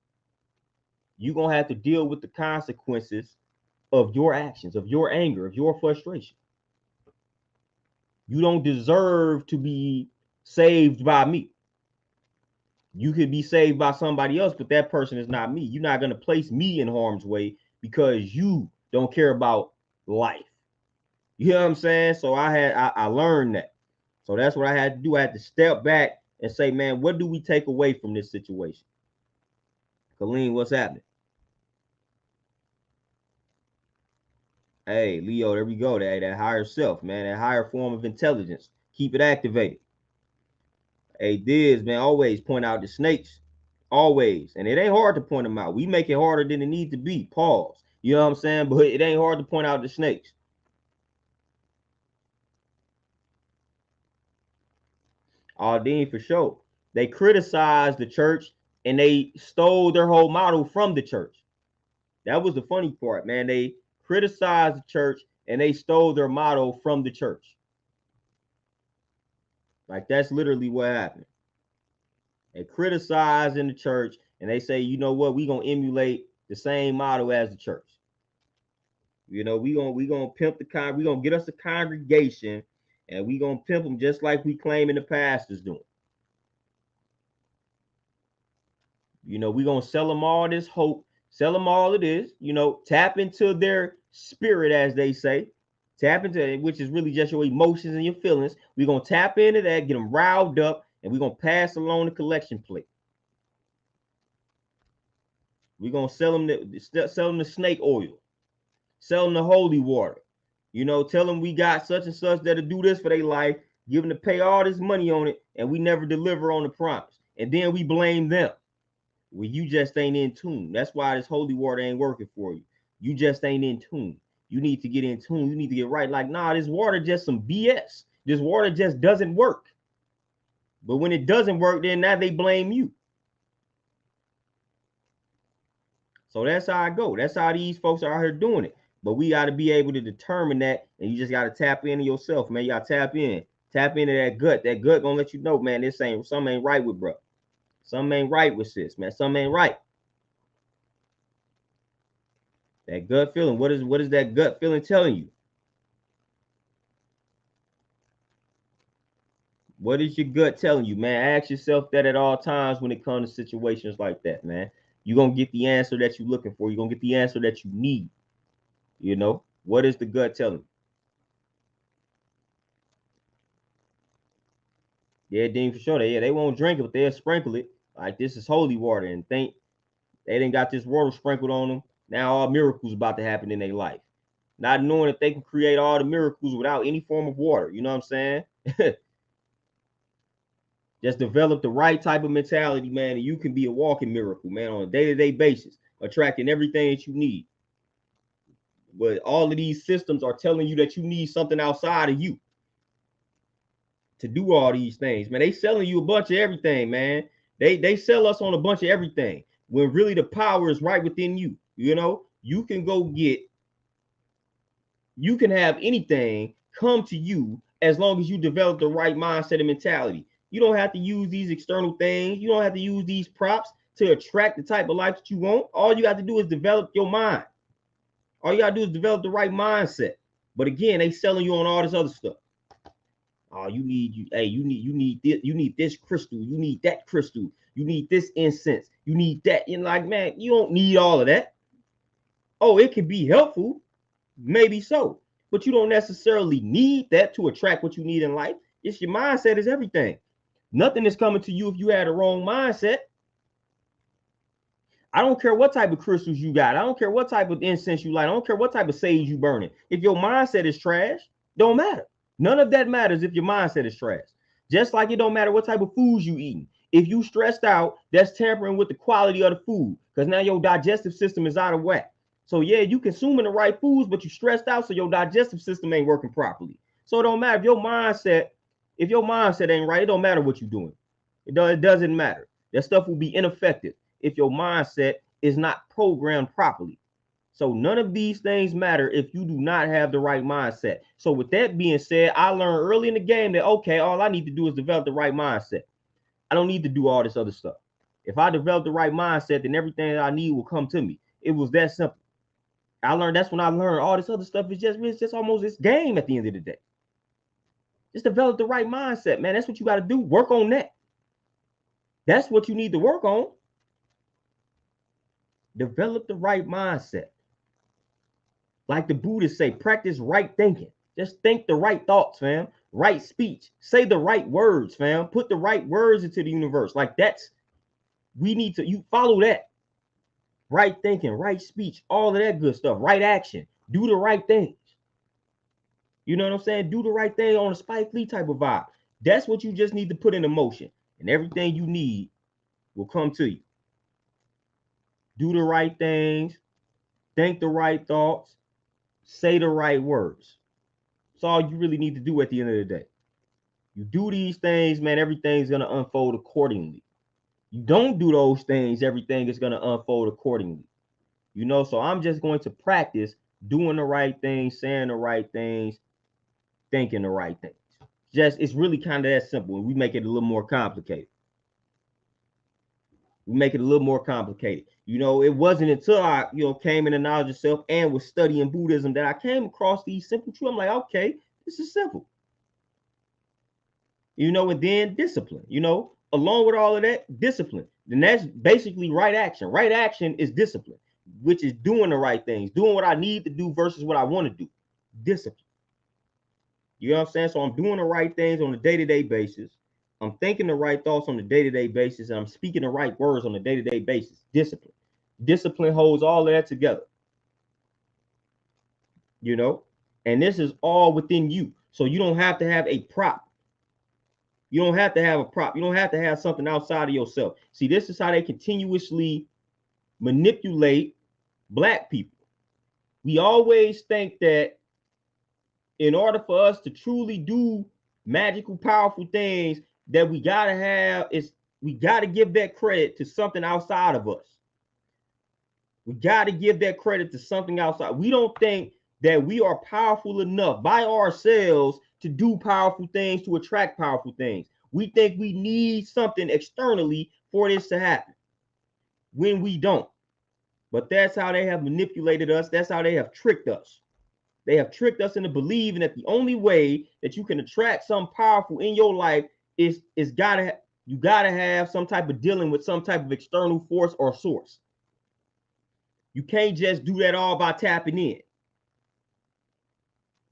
You're going to have to deal with the consequences of your actions, of your anger, of your frustration. You don't deserve to be saved by me. You could be saved by somebody else, but that person is not me. You're not going to place me in harm's way because you don't care about life. You know what I'm saying? So I learned that. So that's what I had to do. I had to step back and say, man, what do we take away from this situation? Colleen, what's happening? Hey, Leo, there we go. That higher self, man, that higher form of intelligence. Keep it activated. Hey, Diz, man, always point out the snakes. Always. And it ain't hard to point them out. We make it harder than it needs to be. Pause. You know what I'm saying? But it ain't hard to point out the snakes. Dean, for sure. They criticized the church and they stole their whole model from the church. That was the funny part, man. They criticized the church and they stole their motto from the church. Like that's literally what happened. They criticize in the church and they say, you know what, we gonna emulate the same motto as the church. You know, we gonna pimp we gonna get us a congregation and we gonna pimp them just like we claiming the pastors doing. You know, we gonna sell them all this hope, sell them all of this, you know, tap into their spirit, as they say. Tap into it, which is really just your emotions and your feelings. We're gonna tap into that, get them riled up, and we're gonna pass along the collection plate. We're gonna sell them the snake oil, sell them the holy water. You know, tell them we got such and such that'll do this for their life, give them to pay all this money on it, and we never deliver on the promise. And then we blame them. Well, you just ain't in tune. That's why this holy water ain't working for you. You just ain't in tune. You need to get in tune. You need to get right. Like, nah, this water just some BS. This water just doesn't work. But when it doesn't work, then now they blame you. So that's how I go. That's how these folks are out here doing it. But we got to be able to determine that, and you just got to tap into yourself, man. You got to tap into that gut. That gut gonna let you know, man, this ain't something ain't right with bro. Something ain't right with sis, man. Something ain't right. That gut feeling. What is that gut feeling telling you? What is your gut telling you, man? Ask yourself that at all times when it comes to situations like that, man. You're gonna get the answer that you're looking for. You're gonna get the answer that you need. You know, what is the gut telling you? Yeah, Dean, for sure. They won't drink it, but they'll sprinkle it. Like this is holy water, and think they didn't got this water sprinkled on them. Now all miracles about to happen in their life. Not knowing that they can create all the miracles without any form of water. You know what I'm saying? Just develop the right type of mentality, man, and you can be a walking miracle, man, on a day-to-day basis, attracting everything that you need. But all of these systems are telling you that you need something outside of you to do all these things, man. They selling you a bunch of everything, man. They sell us on a bunch of everything when really the power is right within you. You know, you can go get, you can have anything come to you as long as you develop the right mindset and mentality. You don't have to use these external things. You don't have to use these props to attract the type of life that you want. All you got to do is develop your mind. All you got to do is develop the right mindset. But again, they selling you on all this other stuff. Oh, you need this crystal, you need that crystal, you need this incense, you need that. And like, man, you don't need all of that. Oh, it can be helpful, maybe so, but you don't necessarily need that to attract what you need in life. It's your mindset is everything. Nothing is coming to you if you had a wrong mindset. I don't care what type of crystals you got. I don't care what type of incense you like. I don't care what type of sage you burning. If your mindset is trash, don't matter. None of that matters if your mindset is trash. Just like it don't matter what type of foods you eating. If you stressed out, that's tampering with the quality of the food because now your digestive system is out of whack. So yeah, you consuming the right foods, but you stressed out, so your digestive system ain't working properly. So it don't matter if your mindset ain't right. It don't matter what you're doing. It doesn't matter. That stuff will be ineffective if your mindset is not programmed properly. So none of these things matter if you do not have the right mindset. So with that being said, I learned early in the game that, okay, all I need to do is develop the right mindset. I don't need to do all this other stuff. If I develop the right mindset, then everything that I need will come to me. It was that simple. That's when I learned all this other stuff is just almost this game at the end of the day. Just develop the right mindset, man. That's what you got to do. Work on that. That's what you need to work on. Develop the right mindset. Like the Buddhists say, practice right thinking. Just think the right thoughts, fam. Right speech. Say the right words, fam. Put the right words into the universe. Like you follow that. Right thinking, right speech, all of that good stuff. Right action. Do the right things. You know what I'm saying? Do the right thing on a Spike Lee type of vibe. That's what you just need to put into motion. And everything you need will come to you. Do the right things. Think the right thoughts. Say the right words. That's all you really need to do at the end of the day. You do these things, man, everything's going to unfold accordingly. You don't do those things, everything is going to unfold accordingly. You know, so I'm just going to practice doing the right things, saying the right things, thinking the right things. Just, it's really kind of that simple. And we make it a little more complicated. We make it a little more complicated. You know, it wasn't until I, you know, came in the knowledge of self and was studying Buddhism that I came across these simple truths. I'm like, okay, this is simple. You know, and then discipline, you know, along with all of that, discipline. And that's basically right action. Right action is discipline, which is doing the right things, doing what I need to do versus what I want to do. Discipline. You know what I'm saying? So I'm doing the right things on a day-to-day basis. I'm thinking the right thoughts on a day-to-day basis, and I'm speaking the right words on a day-to-day basis. Discipline. Discipline holds all of that together. You know? And this is all within you. So you don't have to have a prop. You don't have to have a prop. You don't have to have something outside of yourself. See, this is how they continuously manipulate Black people. We always think that in order for us to truly do magical, powerful things, that we gotta have is we gotta give that credit to something outside of us. We gotta give that credit to something outside. We don't think that we are powerful enough by ourselves to do powerful things, to attract powerful things. We think we need something externally for this to happen, when we don't. But that's how they have manipulated us. That's how they have tricked us. They have tricked us into believing that the only way that you can attract something powerful in your life is you gotta have some type of dealing with some type of external force or source. You can't just do that all by tapping in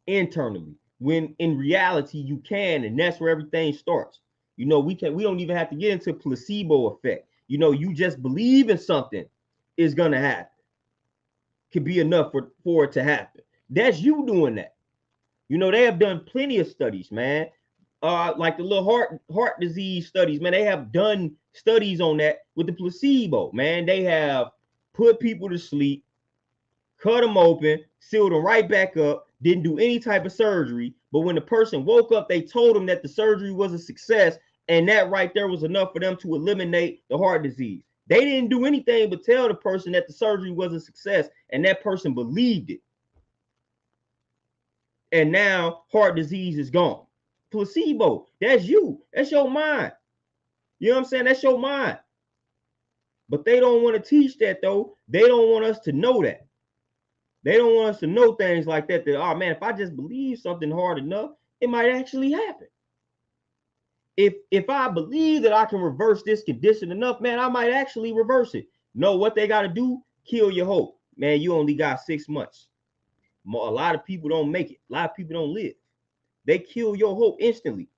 internally, when in reality you can, and that's where everything starts. You know, we don't even have to get into placebo effect. You know, you just believe in something is gonna happen. Could be enough for it to happen. That's you doing that. You know, they have done plenty of studies, man. Like the little heart disease studies, man. They have done studies on that with the placebo, man. They have put people to sleep, cut them open, sealed them right back up, didn't do any type of surgery. But when the person woke up, they told them that the surgery was a success, and that right there was enough for them to eliminate the heart disease. They didn't do anything but tell the person that the surgery was a success, and that person believed it. And now heart disease is gone. Placebo, that's you. That's your mind. You know what I'm saying? That's your mind. But they don't want to teach that, though. They don't want us to know that. They don't want us to know things like that. That, oh man, if I just believe something hard enough, it might actually happen. If I believe that I can reverse this condition enough, man, I might actually reverse it. No, what they got to do, kill your hope. Man, you only got 6 months. A lot of people don't make it. A lot of people don't live. They kill your hope instantly,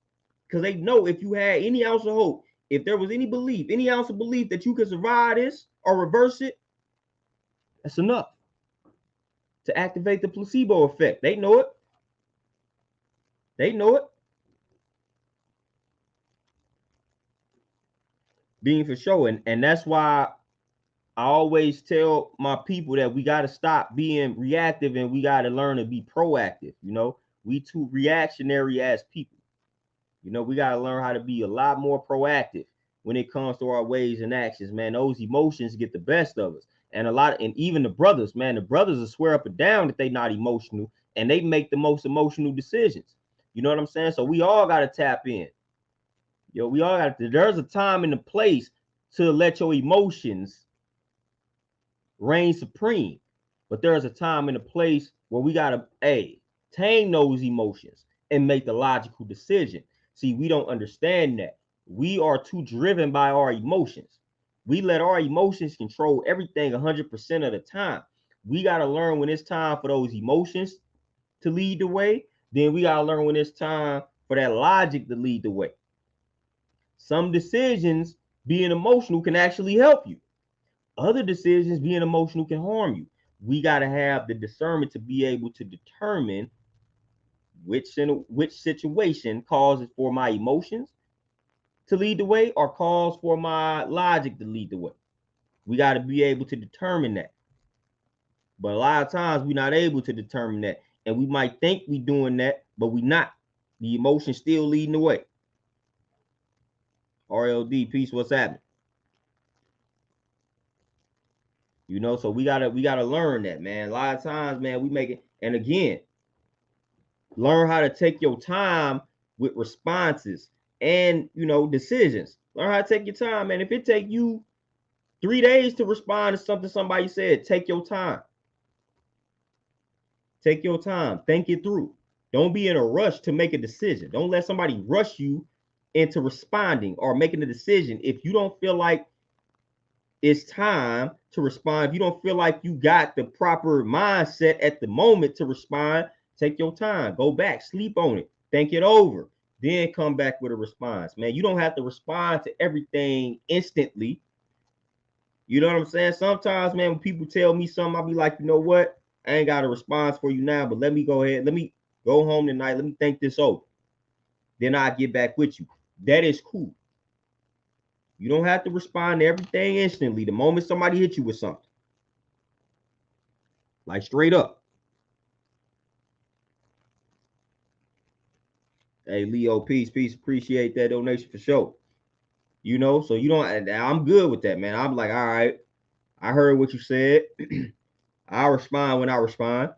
because they know if you had any ounce of hope, if there was any belief, any ounce of belief that you could survive this or reverse it, that's enough to activate the placebo effect. They know it. They know it. Being for sure. And that's why I always tell my people that we got to stop being reactive and we got to learn to be proactive. You know, we too reactionary as people. You know, we got to learn how to be a lot more proactive when it comes to our ways and actions, man. Those emotions get the best of us. And even the brothers, man, the brothers will swear up and down that they not emotional, and they make the most emotional decisions. You know what I'm saying? So we all got to tap in. Yo, we all got to, there's a time and a place to let your emotions reign supreme. But there's a time and a place where we got to, tame those emotions and make the logical decision. See, we don't understand that. We are too driven by our emotions. We let our emotions control everything 100% of the time. We got to learn when it's time for those emotions to lead the way. Then we got to learn when it's time for that logic to lead the way. Some decisions, being emotional, can actually help you. Other decisions, being emotional, can harm you. We got to have the discernment to be able to determine which situation causes for my emotions to lead the way or calls for my logic to lead the way. We got to be able to determine that. But a lot of times we're not able to determine that. And we might think we're doing that, but we're not. The emotion still leading the way. RLD, peace, what's happening? You know, so we gotta learn that, man. A lot of times, man, we make it, and again, learn how to take your time with responses and decisions. Learn how to take your time, man. If it take you 3 days to respond to something somebody said, take your time. Take your time. Think it through. Don't be in a rush to make a decision. Don't let somebody rush you into responding or making a decision if you don't feel like it's time to respond. If you don't feel like you got the proper mindset at the moment to respond, take your time. Go back, sleep on it, think it over, then come back with a response. Man, you don't have to respond to everything instantly. You know what I'm saying? Sometimes, man, when people tell me something, I'll be like, you know what? I ain't got a response for you now, but let me go ahead. Let me go home tonight. Let me think this over. Then I'll get back with you. That is cool. You don't have to respond to everything instantly. The moment somebody hits you with something, like straight up. Hey, Leo, peace. Appreciate that donation for sure. You know, so you don't. I'm good with that, man. I'm like, all right, I heard what you said. I'll respond when I respond.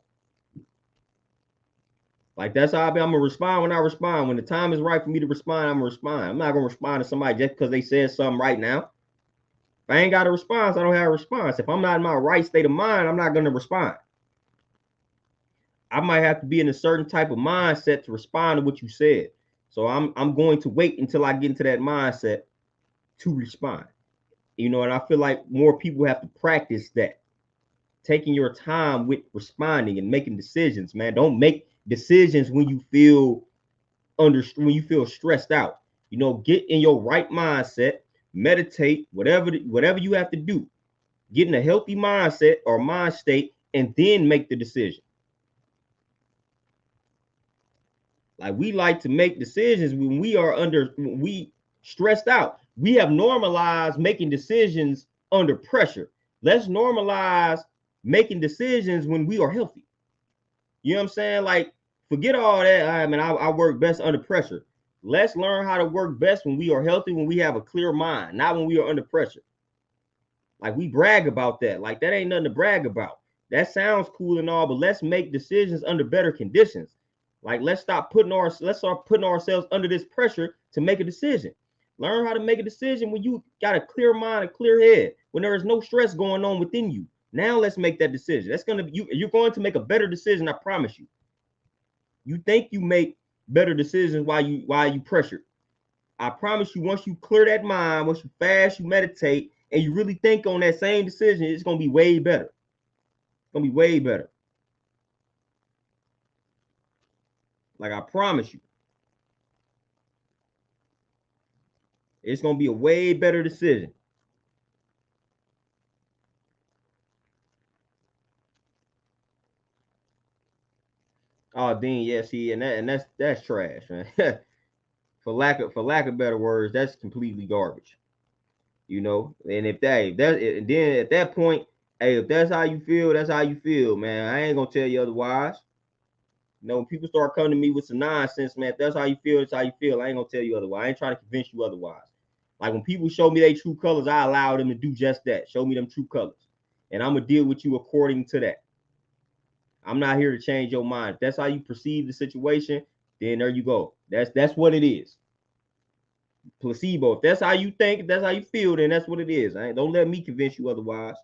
Like that's how I'm gonna respond when I respond. When the time is right for me to respond, I'm gonna respond. I'm not gonna respond to somebody just because they said something right now. If I ain't got a response, I don't have a response. If I'm not in my right state of mind, I'm not gonna respond. I might have to be in a certain type of mindset to respond to what you said. So I'm going to wait until I get into that mindset to respond. You know, and I feel like more people have to practice that. Taking your time with responding and making decisions, man. Don't make decisions when you feel when you feel stressed out. You know, get in your right mindset, meditate, whatever you have to do. Get in a healthy mindset or mind state, and then make the decision. Like we like to make decisions when we stressed out. We have normalized making decisions under pressure. Let's normalize making decisions when we are healthy. You know what I'm saying? Like, forget all that. I work best under pressure. Let's learn how to work best when we are healthy, when we have a clear mind, not when we are under pressure. Like we brag about that. Like that ain't nothing to brag about. That sounds cool and all, but let's make decisions under better conditions. Like let's start putting ourselves under this pressure to make a decision. Learn how to make a decision when you got a clear mind, a clear head, when there is no stress going on within you. Now let's make that decision. That's gonna be you're going to make a better decision, I promise you. You think you make better decisions while you pressure. I promise you, once you clear that mind, once you fast, you meditate, and you really think on that same decision, it's gonna be way better. It's gonna be way better. Like I promise you. It's gonna be a way better decision. Oh, Dean, yeah, see, and that's trash, man. for lack of better words, that's completely garbage. You know, and if then at that point, hey, if that's how you feel, that's how you feel, man. I ain't gonna tell you otherwise. You know, when people start coming to me with some nonsense, man, if that's how you feel, that's how you feel. I ain't gonna tell you otherwise. I ain't trying to convince you otherwise. Like when people show me their true colors, I allow them to do just that. Show me them true colors, and I'm gonna deal with you according to that. I'm not here to change your mind. If that's how you perceive the situation, then there you go. That's what it is. Placebo. If that's how you think, if that's how you feel, then that's what it is. Don't let me convince you otherwise.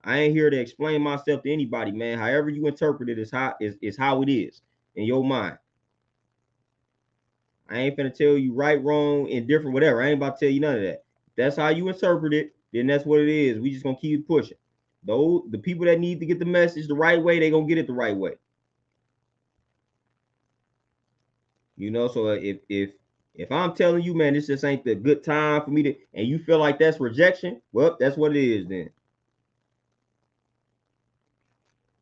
I ain't here to explain myself to anybody, man. However you interpret it is how it is in your mind. I ain't finna tell you right, wrong, indifferent, whatever. I ain't about to tell you none of that. If that's how you interpret it, then that's what it is. We just gonna keep pushing. Though the people that need to get the message the right way, they gonna get it the right way. You know, so if I'm telling you, man, this just ain't the good time for me to, and you feel like that's rejection, well, that's what it is then.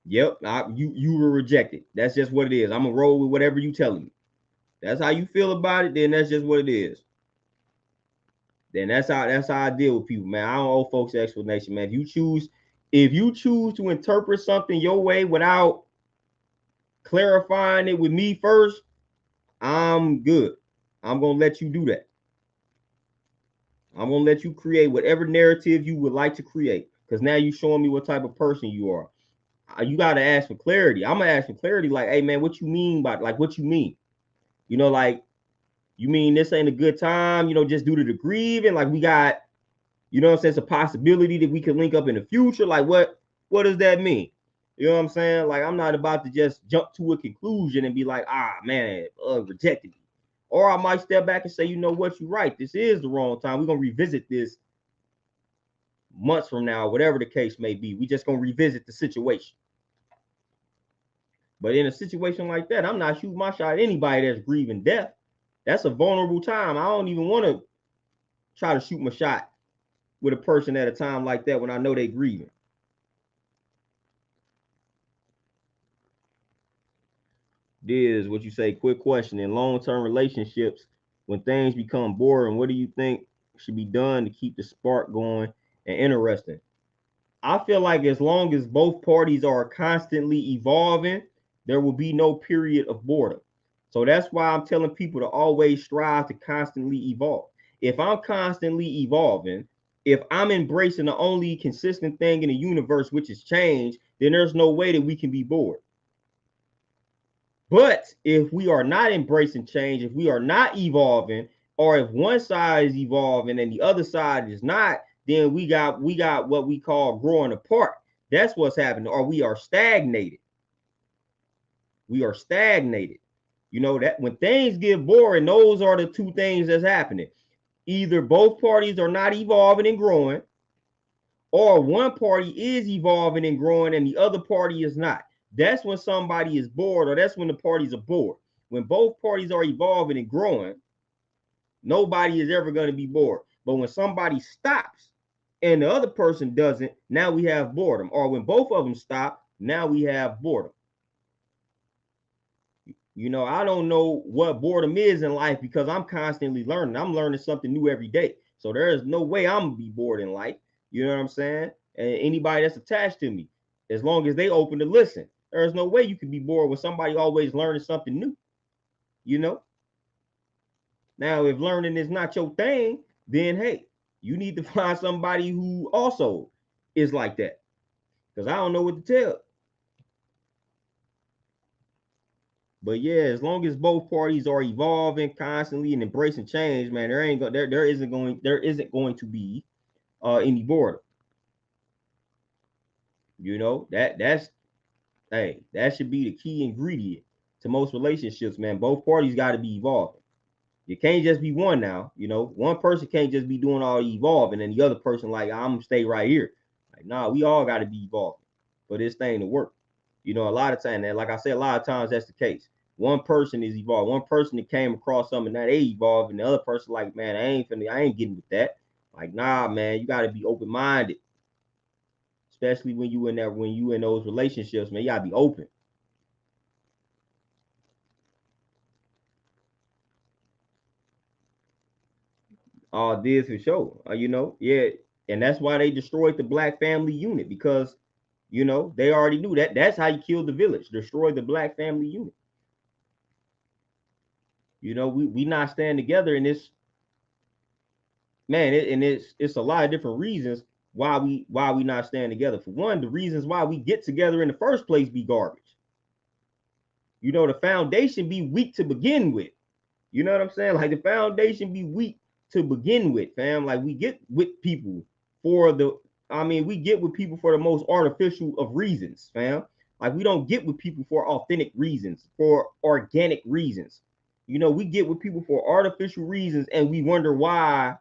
Yep, you were rejected. That's just what it is. I'm gonna roll with whatever you telling me. That's how you feel about it, then that's just what it is. Then that's how I deal with people, man. I don't owe folks explanation, man. If you choose to interpret something your way without clarifying it with me first, I'm good. I'm gonna let you do that. I'm gonna let you create whatever narrative you would like to create, because now you showing me what type of person you are. You gotta ask for clarity. I'm gonna ask for clarity, like, hey man, what you mean by, like, what you mean? You know, like, you mean this ain't a good time, you know, just due to the grieving? Like, we got, you know what I'm saying, it's a possibility that we could link up in the future. Like, what does that mean? You know what I'm saying? Like, I'm not about to just jump to a conclusion and be like, ah man, rejected me. Or I might step back and say, you know what, you're right. This is the wrong time. We're gonna revisit this months from now, whatever the case may be. We just gonna revisit the situation. But in a situation like that, I'm not shooting my shot at anybody that's grieving death. That's a vulnerable time. I don't even want to try to shoot my shot with a person at a time like that when I know they grieving. This what you say. Quick question: in long-term relationships, when things become boring, what do you think should be done to keep the spark going and interesting? I feel like as long as both parties are constantly evolving, there will be no period of boredom. So that's why I'm telling people to always strive to constantly evolve. If I'm constantly evolving, if I'm embracing the only consistent thing in the universe, which is change, then there's no way that we can be bored. But if we are not embracing change, if we are not evolving, or if one side is evolving and the other side is not, then we got what we call growing apart. That's what's happening, or we are stagnated. We are stagnated. You know that when things get boring, those are the two things that's happening. Either both parties are not evolving and growing, or one party is evolving and growing and the other party is not. That's when somebody is bored, or that's when the parties are bored. When both parties are evolving and growing, nobody is ever going to be bored. But when somebody stops and the other person doesn't, now we have boredom. Or when both of them stop, now we have boredom. You know, I don't know what boredom is in life because I'm constantly learning. I'm learning something new every day. So there is no way I'm gonna be bored in life. You know what I'm saying? And anybody that's attached to me, as long as they open to listen, there's no way you can be bored with somebody always learning something new. You know? Now, if learning is not your thing, then hey, you need to find somebody who also is like that. Because I don't know what to tell. But yeah, as long as both parties are evolving constantly and embracing change, man, there isn't going to be any boredom. You know that's hey, that should be the key ingredient to most relationships, man. Both parties got to be evolving. You can't just be one now. You know, one person can't just be doing all evolving and the other person like I'm gonna stay right here. Like, nah, we all got to be evolving for this thing to work. You know, a lot of times, like I said, a lot of times that's the case. One person is evolved. One person that came across something that they evolved, and the other person like, man, I ain't getting with that. Like, nah, man, you got to be open minded, especially when you in those relationships, man. You got to be open. This for sure. You know, yeah, and that's why they destroyed the black family unit because you know they already knew that. That's how you kill the village, destroy the black family unit. You know, we not stand together in this man, and it's a lot of different reasons why we not stand together. For one, the reasons why we get together in the first place be garbage. You know, the foundation be weak to begin with. You know what I'm saying? Like the foundation be weak to begin with, fam. Like we get with people for the, I mean, we get with people for the most artificial of reasons, fam. Like we don't get with people for authentic reasons, for organic reasons. You know, we get with people for artificial reasons, and we wonder why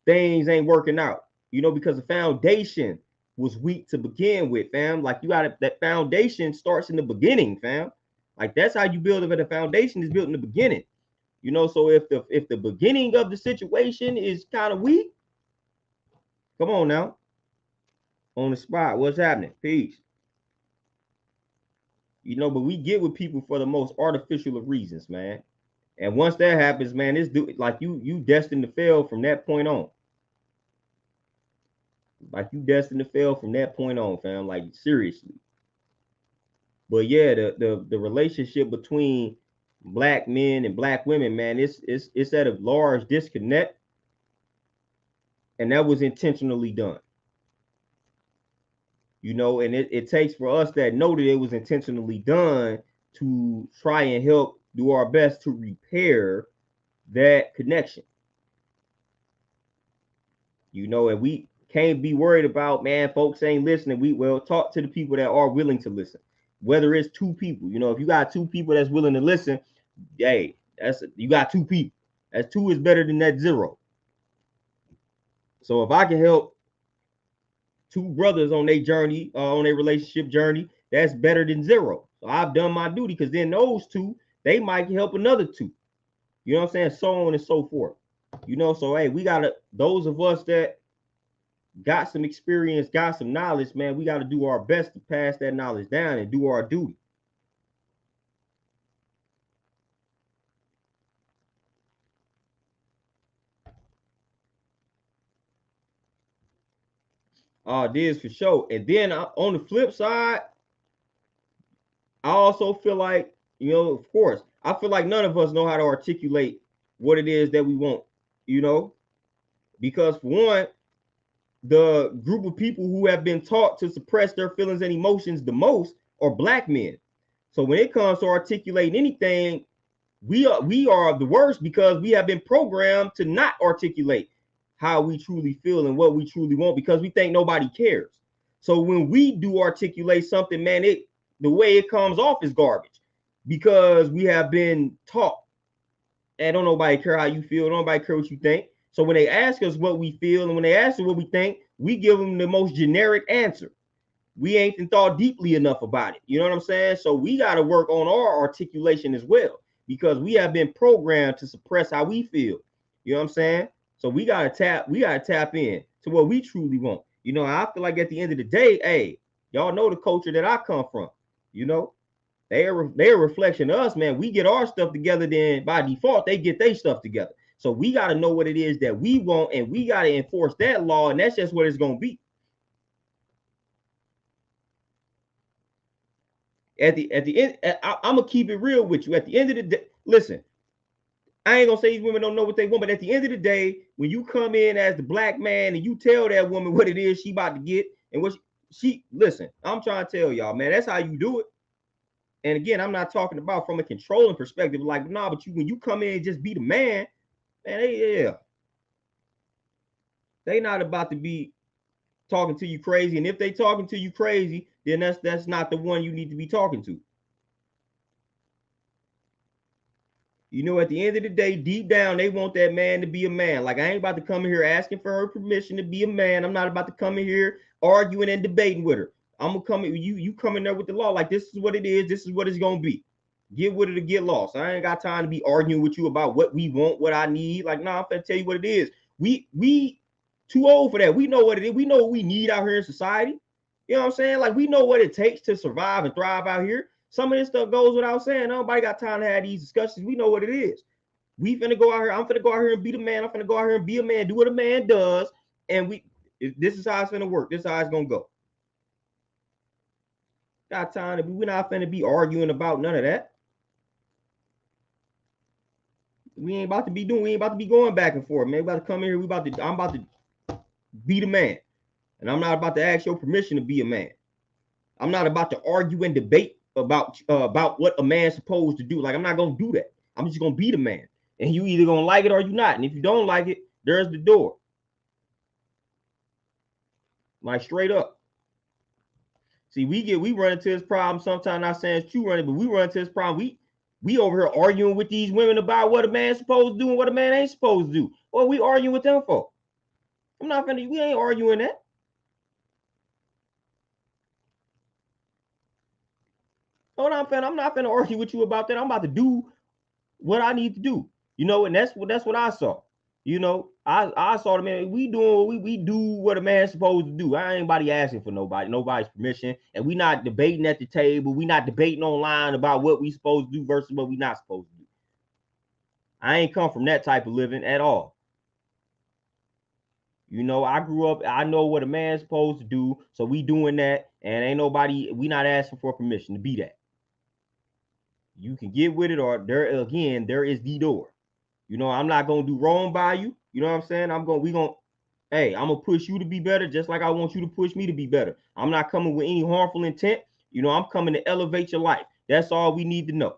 things ain't working out. You know, because the foundation was weak to begin with, fam. Like you got that foundation starts in the beginning, fam. Like that's how you build it. But the foundation is built in the beginning. You know, so if the beginning of the situation is kind of weak, come on now, on the spot, what's happening? Peace. You know, but we get with people for the most artificial of reasons, man. And once that happens, man, this dude like you destined to fail from that point on. Like you destined to fail from that point on, fam. Like seriously. But yeah, the relationship between black men and black women, man, it's at a large disconnect. And that was intentionally done. You know, and it takes for us that know that it was intentionally done to try and help do our best to repair that connection. You know, and we can't be worried about, man, folks ain't listening. We will talk to the people that are willing to listen. Whether it's two people, you know, if you got two people that's willing to listen, hey, that's you got two people. That's two is better than that zero. So if I can help two brothers on their journey, on their relationship journey, that's better than zero. So I've done my duty, because then those two, they might help another two. You know what I'm saying? So on and so forth. You know, so hey, we gotta, those of us that got some experience, got some knowledge, man, we got to do our best to pass that knowledge down and do our duty. This for sure. And then on the flip side, I also feel like, you know, of course, I feel like none of us know how to articulate what it is that we want, you know, because for one, the group of people who have been taught to suppress their feelings and emotions the most are black men. So when it comes to articulating anything, we are the worst, because we have been programmed to not articulate how we truly feel and what we truly want, because we think nobody cares. So when we do articulate something, man, it the way it comes off is garbage, because we have been taught, and don't nobody care how you feel, don't nobody care what you think. So when they ask us what we feel and when they ask us what we think, we give them the most generic answer. We ain't thought deeply enough about it. You know what I'm saying? So we got to work on our articulation as well, because we have been programmed to suppress how we feel. You know what I'm saying? So we gotta tap in to what we truly want. You know, I feel like at the end of the day, hey, y'all know the culture that I come from. You know, they're a reflection of us, man. We get our stuff together, then by default, they get their stuff together. So we got to know what it is that we want, and we got to enforce that law, and that's just what it's gonna be. At the end, I'm gonna keep it real with you. At the end of the day, listen, I ain't gonna say these women don't know what they want, but at the end of the day, when you come in as the black man and you tell that woman what it is she about to get and what she listen, I'm trying to tell y'all, man, that's how you do it. And again, I'm not talking about from a controlling perspective, like nah, but you when you come in and just be the man, man, they not about to be talking to you crazy. And if they talking to you crazy, then that's not the one you need to be talking to. You know, at the end of the day, deep down, they want that man to be a man. Like, I ain't about to come in here asking for her permission to be a man. I'm not about to come in here arguing and debating with her. I'm gonna come in, you come in there with the law. Like, this is what it is, this is what it's gonna be. Get with it or get lost. I ain't got time to be arguing with you about what we want, what I need. Like, nah, I'm gonna tell you what it is. We too old for that. We know what it is. We know what we need out here in society. You know what I'm saying? Like, we know what it takes to survive and thrive out here. Some of this stuff goes without saying. Nobody got time to have these discussions. We know what it is. We finna go out here. I'm finna go out here and be the man. I'm finna go out here and be a man. Do what a man does. And this is how it's finna work. This is how it's gonna go. Got time to be. We're not finna be arguing about none of that. We ain't about to be doing. We ain't about to be going back and forth, man. We about to come in here. I'm about to be the man, and I'm not about to ask your permission to be a man. I'm not about to argue and debate about what a man's supposed to do. Like, I'm not gonna do that. I'm just gonna be the man, and you either gonna like it or you not. And if you don't like it, there's the door. Like, straight up. See, we run into this problem sometimes. Not saying it's true running, but we run into this problem. We over here arguing with these women about what a man's supposed to do and what a man ain't supposed to do. Well, we arguing with them for. I'm not finna. We ain't arguing that. Hold on, fam. I'm not finna argue with you about that. I'm about to do what I need to do. You know, and that's what I saw. You know, I saw the man. We doing what we do what a man's supposed to do. I ain't anybody asking for nobody's permission, and we not debating at the table. We not debating online about what we supposed to do versus what we not supposed to do. I ain't come from that type of living at all. You know, I grew up. I know what a man's supposed to do, so we doing that, and ain't nobody. We not asking for permission to be that. You can get with it, or there is the door. You know, I'm not gonna do wrong by you. You know what I'm saying? We gonna Hey, I'm gonna push you to be better, just like I want you to push me to be better. I'm not coming with any harmful intent. You know, I'm coming to elevate your life. That's all we need to know.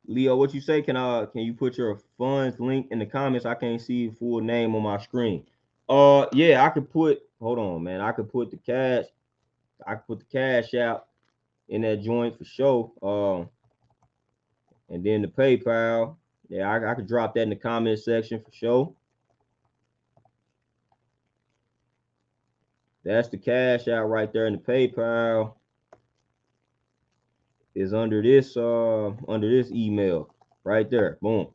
Leo, what you say? Can you put your funds link in the comments? I can't see your full name on my screen. Yeah, I could put. Hold on, man. I could put the cash. I could put the cash out in that joint for sure. And then the PayPal. Yeah, I could drop that in the comment section for sure. That's the cash out right there in the PayPal. Is under this email right there. Boom.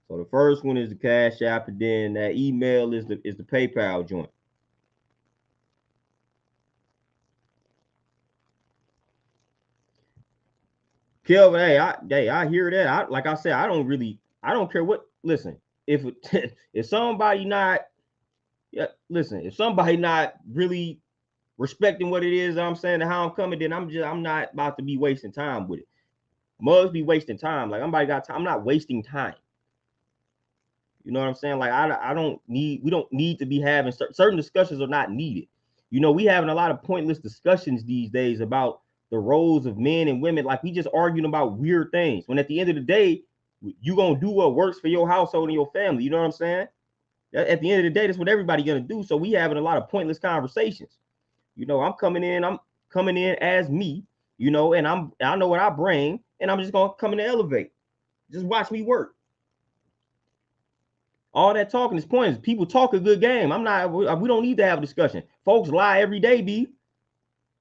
So the first one is the cash app, and then that email is the PayPal joint. Kelvin, I hear that. Like I said, I don't care what. Listen, if if somebody not, yeah, listen, if somebody not really respecting what it is I'm saying and how I'm coming, then I'm not about to be wasting time with it. Mugs be wasting time. Like somebody got time. I'm not wasting time. You know what I'm saying? Like I don't need. We don't need to be having certain discussions are not needed. You know, we having a lot of pointless discussions these days about the roles of men and women. Like we just arguing about weird things. When at the end of the day, you gonna do what works for your household and your family. You know what I'm saying? At the end of the day, that's what everybody gonna do. So we having a lot of pointless conversations. You know, I'm coming in. I'm coming in as me. You know, and I know what I bring, and I'm just gonna come in and elevate. Just watch me work. All that talking is pointless. People talk a good game. I'm not. We don't need to have a discussion. Folks lie every day, b.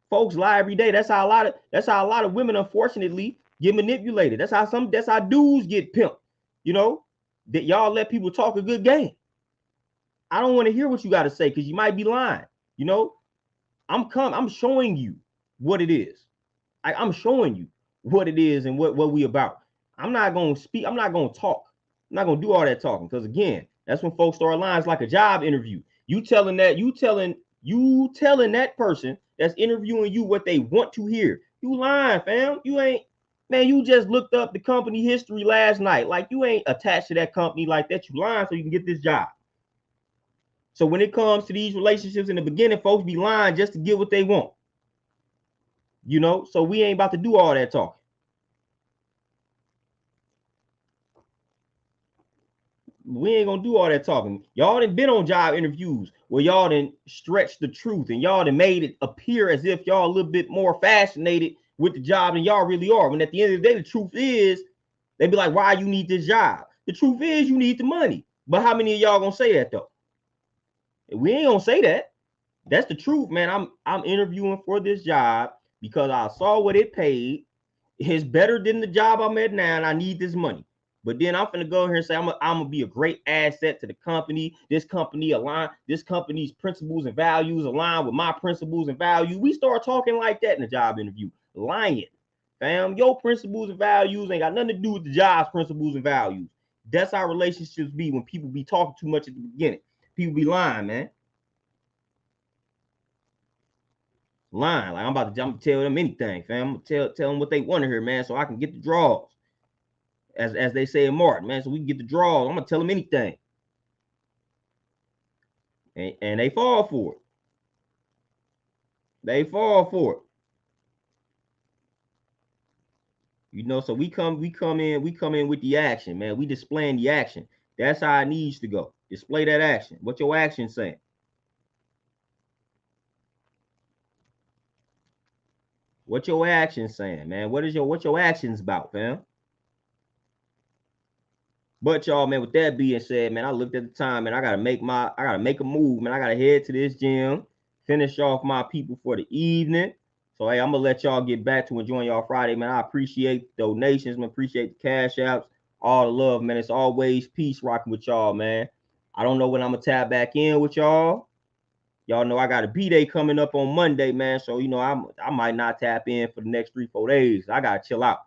Folks lie every day. That's how a lot of women, unfortunately, get manipulated. That's how dudes get pimped. You know that y'all let people talk a good game. I don't want to hear what you got to say because you might be lying. You know, I'm showing you what it is. I'm showing you what it is and what we about. I'm not gonna speak. I'm not gonna talk. I'm not gonna do all that talking because again, that's when folks start lying. It's like a job interview. You telling that person that's interviewing you what they want to hear. You lying, fam. You ain't, man. You just looked up the company history last night. Like you ain't attached to that company like that. You lying so you can get this job. So when it comes to these relationships in the beginning, folks be lying just to get what they want. You know, so we ain't about to do all that talking. We ain't gonna do all that talking. Y'all done been on job interviews where y'all done stretched the truth and y'all done made it appear as if y'all a little bit more fascinated with the job than y'all really are. When at the end of the day, the truth is, they be like, why you need this job? The truth is you need the money. But how many of y'all gonna say that though? We ain't gonna say that. That's the truth, man. I'm interviewing for this job because I saw what it paid. It's better than the job I'm at now, and I need this money. But then I'm gonna go here and say I'm gonna be a great asset to the company. This company's principles and values align with my principles and values. We start talking like that in the job interview. Lying. Fam, your principles and values ain't got nothing to do with the job's principles and values. That's how relationships be when people be talking too much at the beginning. People be lying, man. Lying. Like I'm about to tell them anything, fam. I'm gonna tell them what they want to hear, man, so I can get the draws. As they say in Martin, man, so we can get the draws. I'm gonna tell them anything. And they fall for it. They fall for it. You know, so we come in with the action, man. We displaying the action. That's how it needs to go. Display that action. What your action saying? What your action saying, man? What your actions about, fam? But y'all, man, with that being said, man, I looked at the time, man. I gotta make a move, man. I gotta head to this gym, finish off my people for the evening. So hey, I'm gonna let y'all get back to enjoying y'all Friday, man. I appreciate the donations, man. Appreciate the cash apps, all the love, man. It's always peace rocking with y'all, man. I don't know when I'm gonna tap back in with y'all. Y'all know I got a B-day coming up on Monday, man. So you know I might not tap in for the next 3-4 days. I gotta chill out.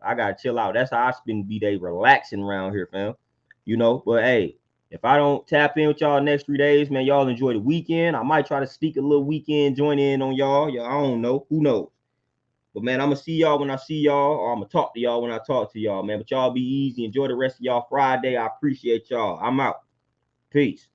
I gotta chill out. That's how I spend B-day relaxing around here, fam. But hey, If I don't tap in with y'all next 3 days, man, y'all enjoy the weekend. I might try to sneak a little weekend join in on y'all. I don't know. Who knows? But man, I'm gonna see y'all when I see y'all, or I'm gonna talk to y'all when I talk to y'all, man. But y'all be easy. Enjoy the rest of y'all Friday. I appreciate y'all. I'm out. Peace.